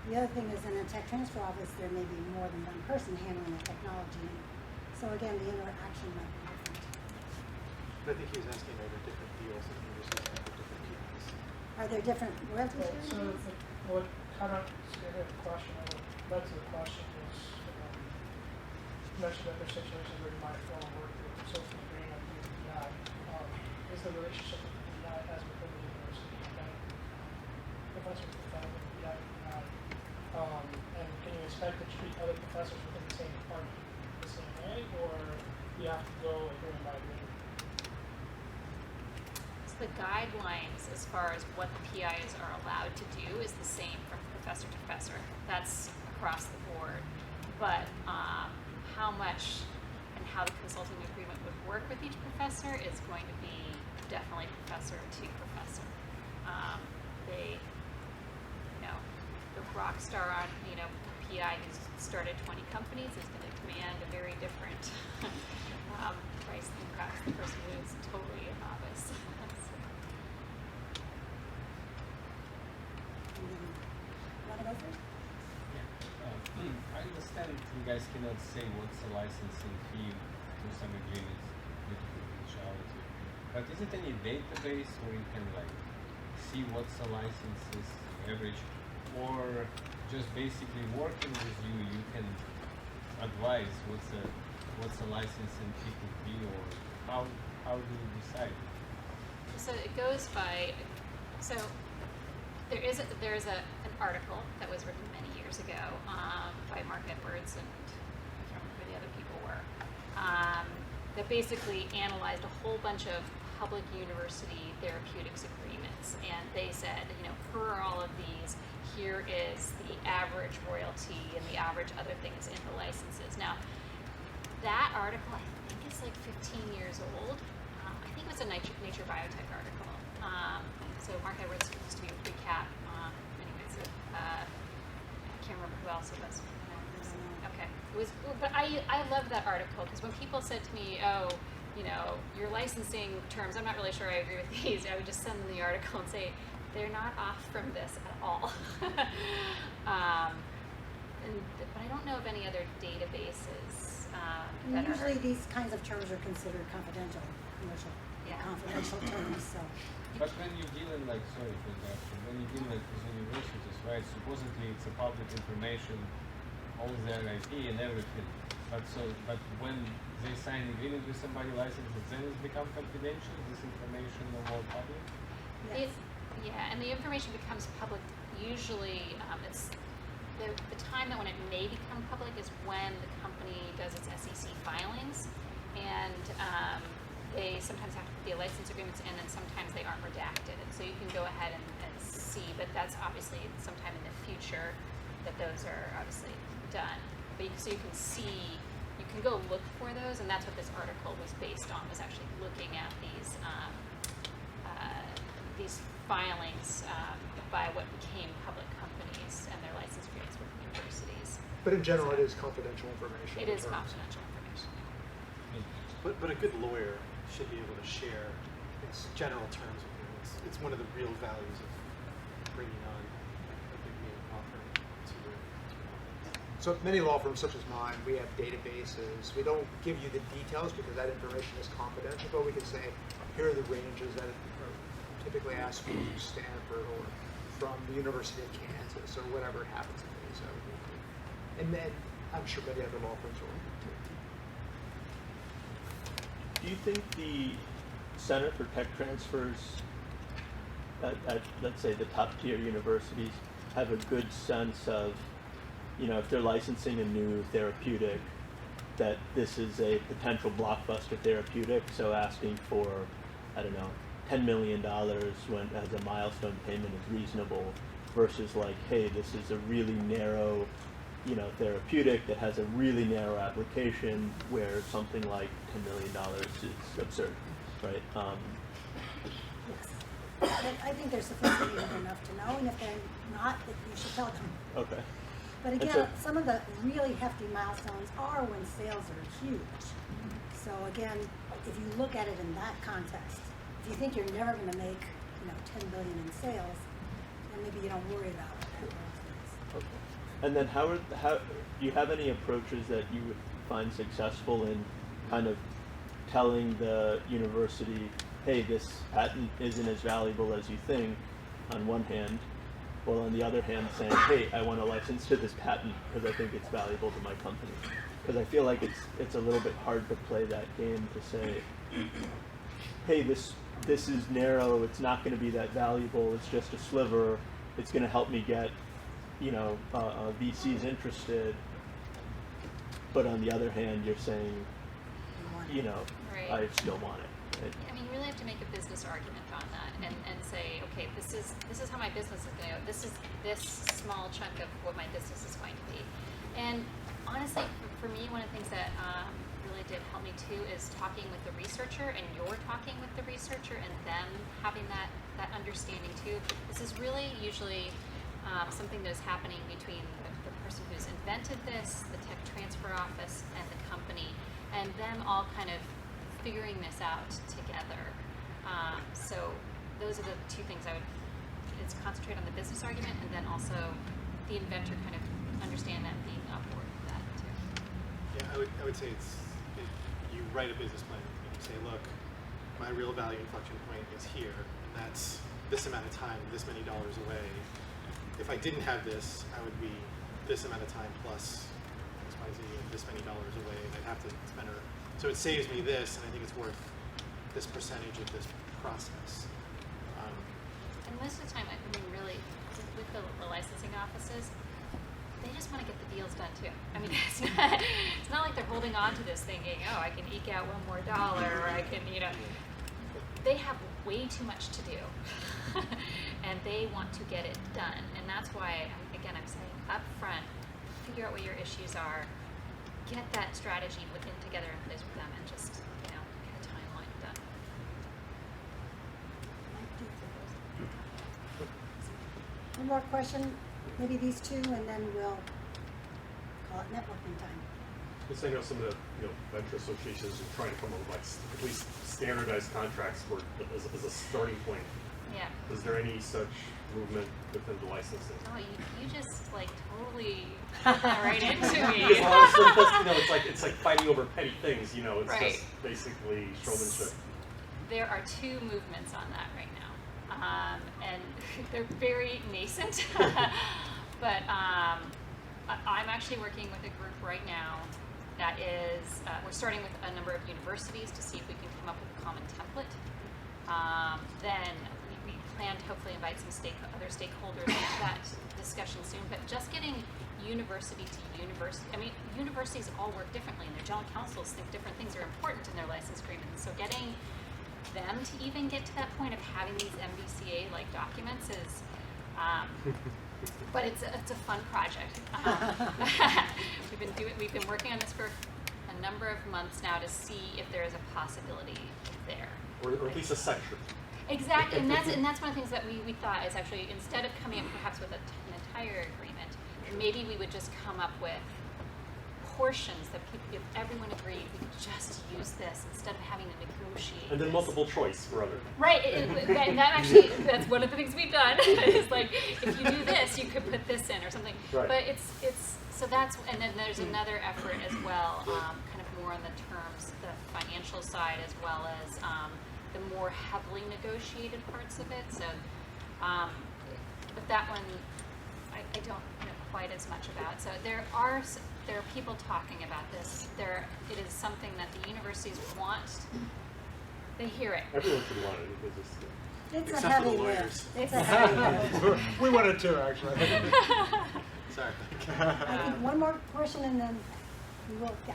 [SPEAKER 2] the other thing is in a tech transfer office, there may be more than one person handling the technology. So again, the interaction might be different.
[SPEAKER 4] But I think he was asking, are there different deals that universities have with different PIs?
[SPEAKER 2] Are there different royalty
[SPEAKER 14] So
[SPEAKER 2] streams?
[SPEAKER 14] what kind of the question, or what led to the question was, you mentioned that there's situations where you might want to work with a consulting agreement with the PI. Is the relationship with the PI as within the university identical? Professor to professor, PI to PI. And can you expect to treat other professors within the same department the same way, or you have to go agreement by agreement?
[SPEAKER 6] So the guidelines as far as what the PIs are allowed to do is the same from professor to professor. That's across the board. But how much and how the consulting agreement would work with each professor is going to be definitely professor to professor. They, you know, the rock star on, you know, PI who's started 20 companies is going to command a very different price than perhaps the person who is totally a novice.
[SPEAKER 15] I understand you guys cannot say what's the licensing fee to some agreements due to confidentiality. But is it any database where you can like see what's the licenses average, or just basically working with you, you can advise what's the license in P2P, or how do you decide?
[SPEAKER 6] So it goes by, so there is an article that was written many years ago by Mark Edwards, and I can't remember who the other people were, that basically analyzed a whole bunch of public university therapeutics agreements, and they said, per all of these, here is the average royalty and the average other things in the licenses. Now, that article, I think is like 15 years old. I think it was a Nature Biotech article. So Mark Edwards used to be a recap. Anyways, I can't remember who else it was. Okay, it was, but I love that article, because when people said to me, oh, your licensing terms, I'm not really sure I agree with these, I would just send them the article and say, they're not off from this at all. But I don't know of any other databases that
[SPEAKER 2] Usually
[SPEAKER 6] are.
[SPEAKER 2] these kinds of terms are considered confidential, commercial, confidential terms, so.
[SPEAKER 15] But when you deal in when you deal with universities, right, supposedly it's a public information, all their IP and everything. But when they sign agreement with somebody licensed, then it becomes confidential, this information no more public?
[SPEAKER 2] Yes.
[SPEAKER 6] And the information becomes public, usually it's the time that when it may become public is when the company does its SEC filings, and they sometimes have to put the license agreements in, and sometimes they aren't redacted, and so you can go ahead and see, but that's obviously sometime in the future that those are obviously done. But so you can see, you can go look for those, and that's what this article was based on, was actually looking at these filings by what became public companies and their license agreements with universities.
[SPEAKER 9] But in general, it is confidential information.
[SPEAKER 6] It is confidential information.
[SPEAKER 4] But a good lawyer should be able to share its general terms with you. It's one of the real values of bringing on a big name law firm to your office.
[SPEAKER 9] So many law firms such as mine, we have databases. We don't give you the details because that information is confidential, but we can say, here are the ranges that are typically asked from Stanford or from the University of Kansas or whatever it happens to be. So, and then I'm sure many other law firms will too.
[SPEAKER 7] Do you think the Center for Tech Transfers at let's say the top tier universities have a good sense of, if they're licensing a new therapeutic, that this is a potential blockbuster therapeutic, so asking for, I don't know, $10 million when as a milestone payment is reasonable, versus like, hey, this is a really narrow, therapeutic that has a really narrow application where something like $10 million is absurd, right?
[SPEAKER 2] Yes. I think they're sophisticated enough to know, and if they're not, that you should tell them.
[SPEAKER 7] Okay.
[SPEAKER 2] But again, some of the really hefty milestones are when sales are huge. So again, if you look at it in that context, if you think you're never going to make, 10 billion in sales, then maybe you don't worry about it.
[SPEAKER 7] Okay. And then how do you have any approaches that you would find successful in kind of telling the university, hey, this patent isn't as valuable as you think, on one hand, while on the other hand saying, hey, I want a license to this patent because I think it's valuable to my company? Because I feel like it's a little bit hard to play that game to say, hey, this is narrow, it's not going to be that valuable, it's just a sliver, it's going to help me get, VCs interested. But on the other hand, you're saying,
[SPEAKER 6] Right.
[SPEAKER 7] I still want it. Right?
[SPEAKER 6] I mean, you really have to make a business argument on that, and say, okay, this is how my business is going to go. This is this small chunk of what my business is going to be. And honestly, for me, one of the things that really did help me too is talking with the researcher, and you're talking with the researcher, and them having that understanding too. This is really usually something that is happening between the person who's invented this, the tech transfer office, and the company, and them all kind of figuring this out together. So those are the two things it's concentrate on the business argument, and then also the inventor kind of understand that, being on board with that too.
[SPEAKER 4] Yeah, I would say you write a business plan and you say, look, my real value inflection point is here, and that's this amount of time, this many dollars away. If I didn't have this, I would be this amount of time plus XYZ, this many dollars away, and I'd have to spend it. So it saves me this, and I think it's worth this percentage of this process.
[SPEAKER 6] And most of the time, I mean, really, with the licensing offices, they just want to get the deals done too. I mean, it's not like they're holding on to this thinking, oh, I can eke out one more dollar, or I can, you know. They have way too much to do, and they want to get it done. And that's why, again, I'm saying up front, figure out what your issues are, get that strategy together in place with them, and just, you know, get a timeline done.
[SPEAKER 2] One more question, maybe these two, and then we'll call it networking time.
[SPEAKER 16] Just I know some of the venture associations are trying to come up with like at least standardized contracts for as a starting point.
[SPEAKER 6] Yeah.
[SPEAKER 16] Is there any such movement within the licensing?
[SPEAKER 6] Oh, you just like totally right into me.
[SPEAKER 16] Because a lot of stuff, it's like fighting over petty things. It's
[SPEAKER 6] right.
[SPEAKER 16] just basically showmanship.
[SPEAKER 6] There are two movements on that right now, and they're very nascent. But I'm actually working with a group right now that is, we're starting with a number of universities to see if we can come up with a common template. Then we plan to hopefully invite some other stakeholders into that discussion soon, but just getting university to university, I mean, universities all work differently, and their general counsels think different things are important in their license agreements. So getting them to even get to that point of having these MVCA-like documents is, but it's a fun project. We've been working on this for a number of months now to see if there is a possibility there.
[SPEAKER 16] Or at least a section.
[SPEAKER 6] Exactly, and that's one of the things that we thought is actually, instead of coming up perhaps with an entire agreement, maybe we would just come up with portions that if everyone agreed, we could just use this instead of having to negotiate.
[SPEAKER 16] And then multiple choice for other.
[SPEAKER 6] Right, and that actually, that's one of the things we've done, is like, if you do this, you could put this in or something.
[SPEAKER 16] Right.
[SPEAKER 6] But so that's, and then there's another effort as well, kind of more on the terms, the financial side, as well as the more heavily negotiated parts of it. So, but that one, I don't know quite as much about. So there are people talking about this. It is something that the universities want. They hear it.
[SPEAKER 16] Everyone should want it because
[SPEAKER 2] It's
[SPEAKER 4] Except
[SPEAKER 2] a heavy
[SPEAKER 4] for the
[SPEAKER 2] lift.
[SPEAKER 4] lawyers.
[SPEAKER 2] It's a heavy lift.
[SPEAKER 9] We wanted to, actually.
[SPEAKER 4] Sorry.
[SPEAKER 2] I think one more question and then we will, yeah.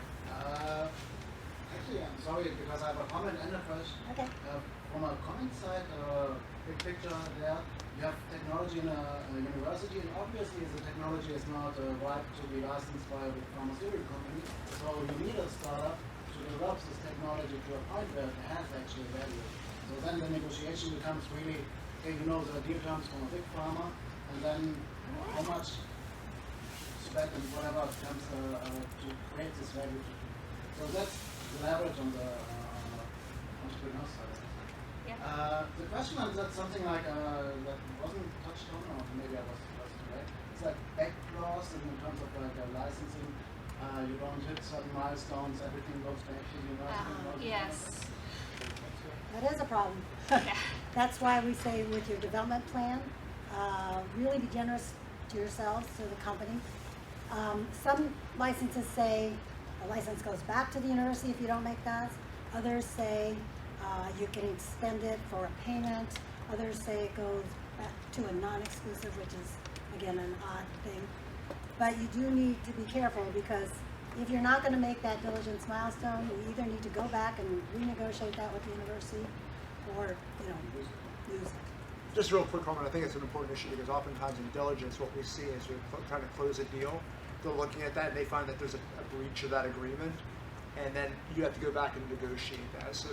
[SPEAKER 12] Actually, I'm sorry because I have a comment and a question.
[SPEAKER 2] Okay.
[SPEAKER 12] From a comment side, big picture there, you have technology in a university, and obviously the technology is not right to be licensed by a pharmaceutical company. So you need a startup to develop this technology to a point where it has actually value. So then the negotiation becomes really, okay, the deal terms from a big pharma, and then how much spend and whatever comes to create this value. So that's the leverage on the entrepreneur side.
[SPEAKER 6] Yeah.
[SPEAKER 12] The question is that something like that wasn't touched on, or maybe I was right. It's like back clause in terms of like licensing. You don't hit certain milestones, everything goes back to the university.
[SPEAKER 6] Yes.
[SPEAKER 2] That is a problem. That's why we say with your development plan, really be generous to yourselves, to the company. Some licenses say a license goes back to the university if you don't make that. Others say you can extend it for a payment. Others say it goes back to a non-exclusive, which is, again, an odd thing. But you do need to be careful, because if you're not going to make that diligence milestone, you either need to go back and renegotiate that with the university, or use it.
[SPEAKER 9] Just a real quick comment. I think it's an important issue because oftentimes in diligence, what we see is you're trying to close a deal. They're looking at that and they find that there's a breach of that agreement, and then you have to go back and negotiate that. So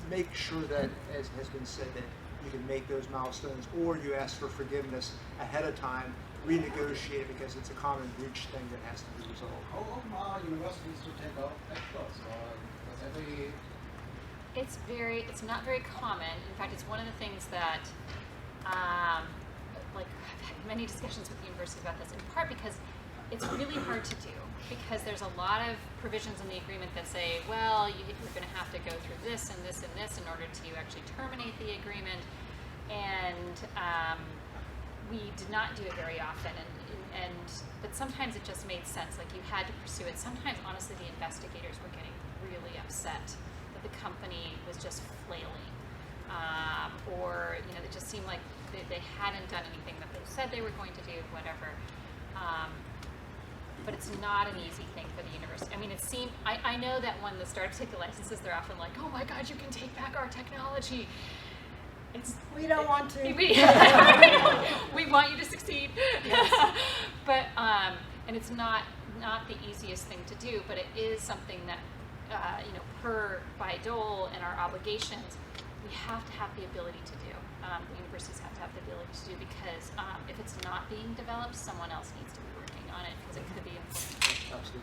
[SPEAKER 9] make sure that, as has been said, that you can make those milestones, or you ask for forgiveness ahead of time, renegotiate, because it's a common breach thing that has to be resolved.
[SPEAKER 12] How often are universities to take out back clause, or does every?
[SPEAKER 6] It's not very common. In fact, it's one of the things that, like, I've had many discussions with the university about this, in part because it's really hard to do. because there's a lot of provisions in the agreement that say, well, you're going to have to go through this and this and this in order to actually terminate the agreement. And we did not do it very often. But sometimes it just made sense. Like you had to pursue it. Sometimes, honestly, the investigators were getting really upset that the company was just flailing, or it just seemed like they hadn't done anything that they said they were going to do, whatever. But it's not an easy thing for the university. I mean, it seemed, I know that when the startups take the licenses, they're often like, oh my God, you can take back our technology.
[SPEAKER 2] We don't want to.
[SPEAKER 6] We want you to succeed.
[SPEAKER 2] Yes.
[SPEAKER 6] But, and it's not the easiest thing to do, but it is something that, by Dole and our obligations, we have to have the ability to do. The universities have to have the ability to do, because if it's not being developed, someone else needs to be working on it, because it could be important.
[SPEAKER 12] Absolutely.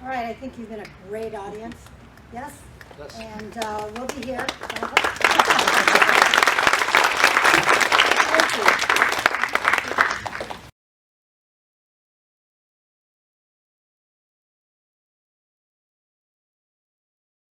[SPEAKER 2] All right, I think you've been a great audience. Yes?
[SPEAKER 12] Yes.
[SPEAKER 2] And we'll be here. Thank you.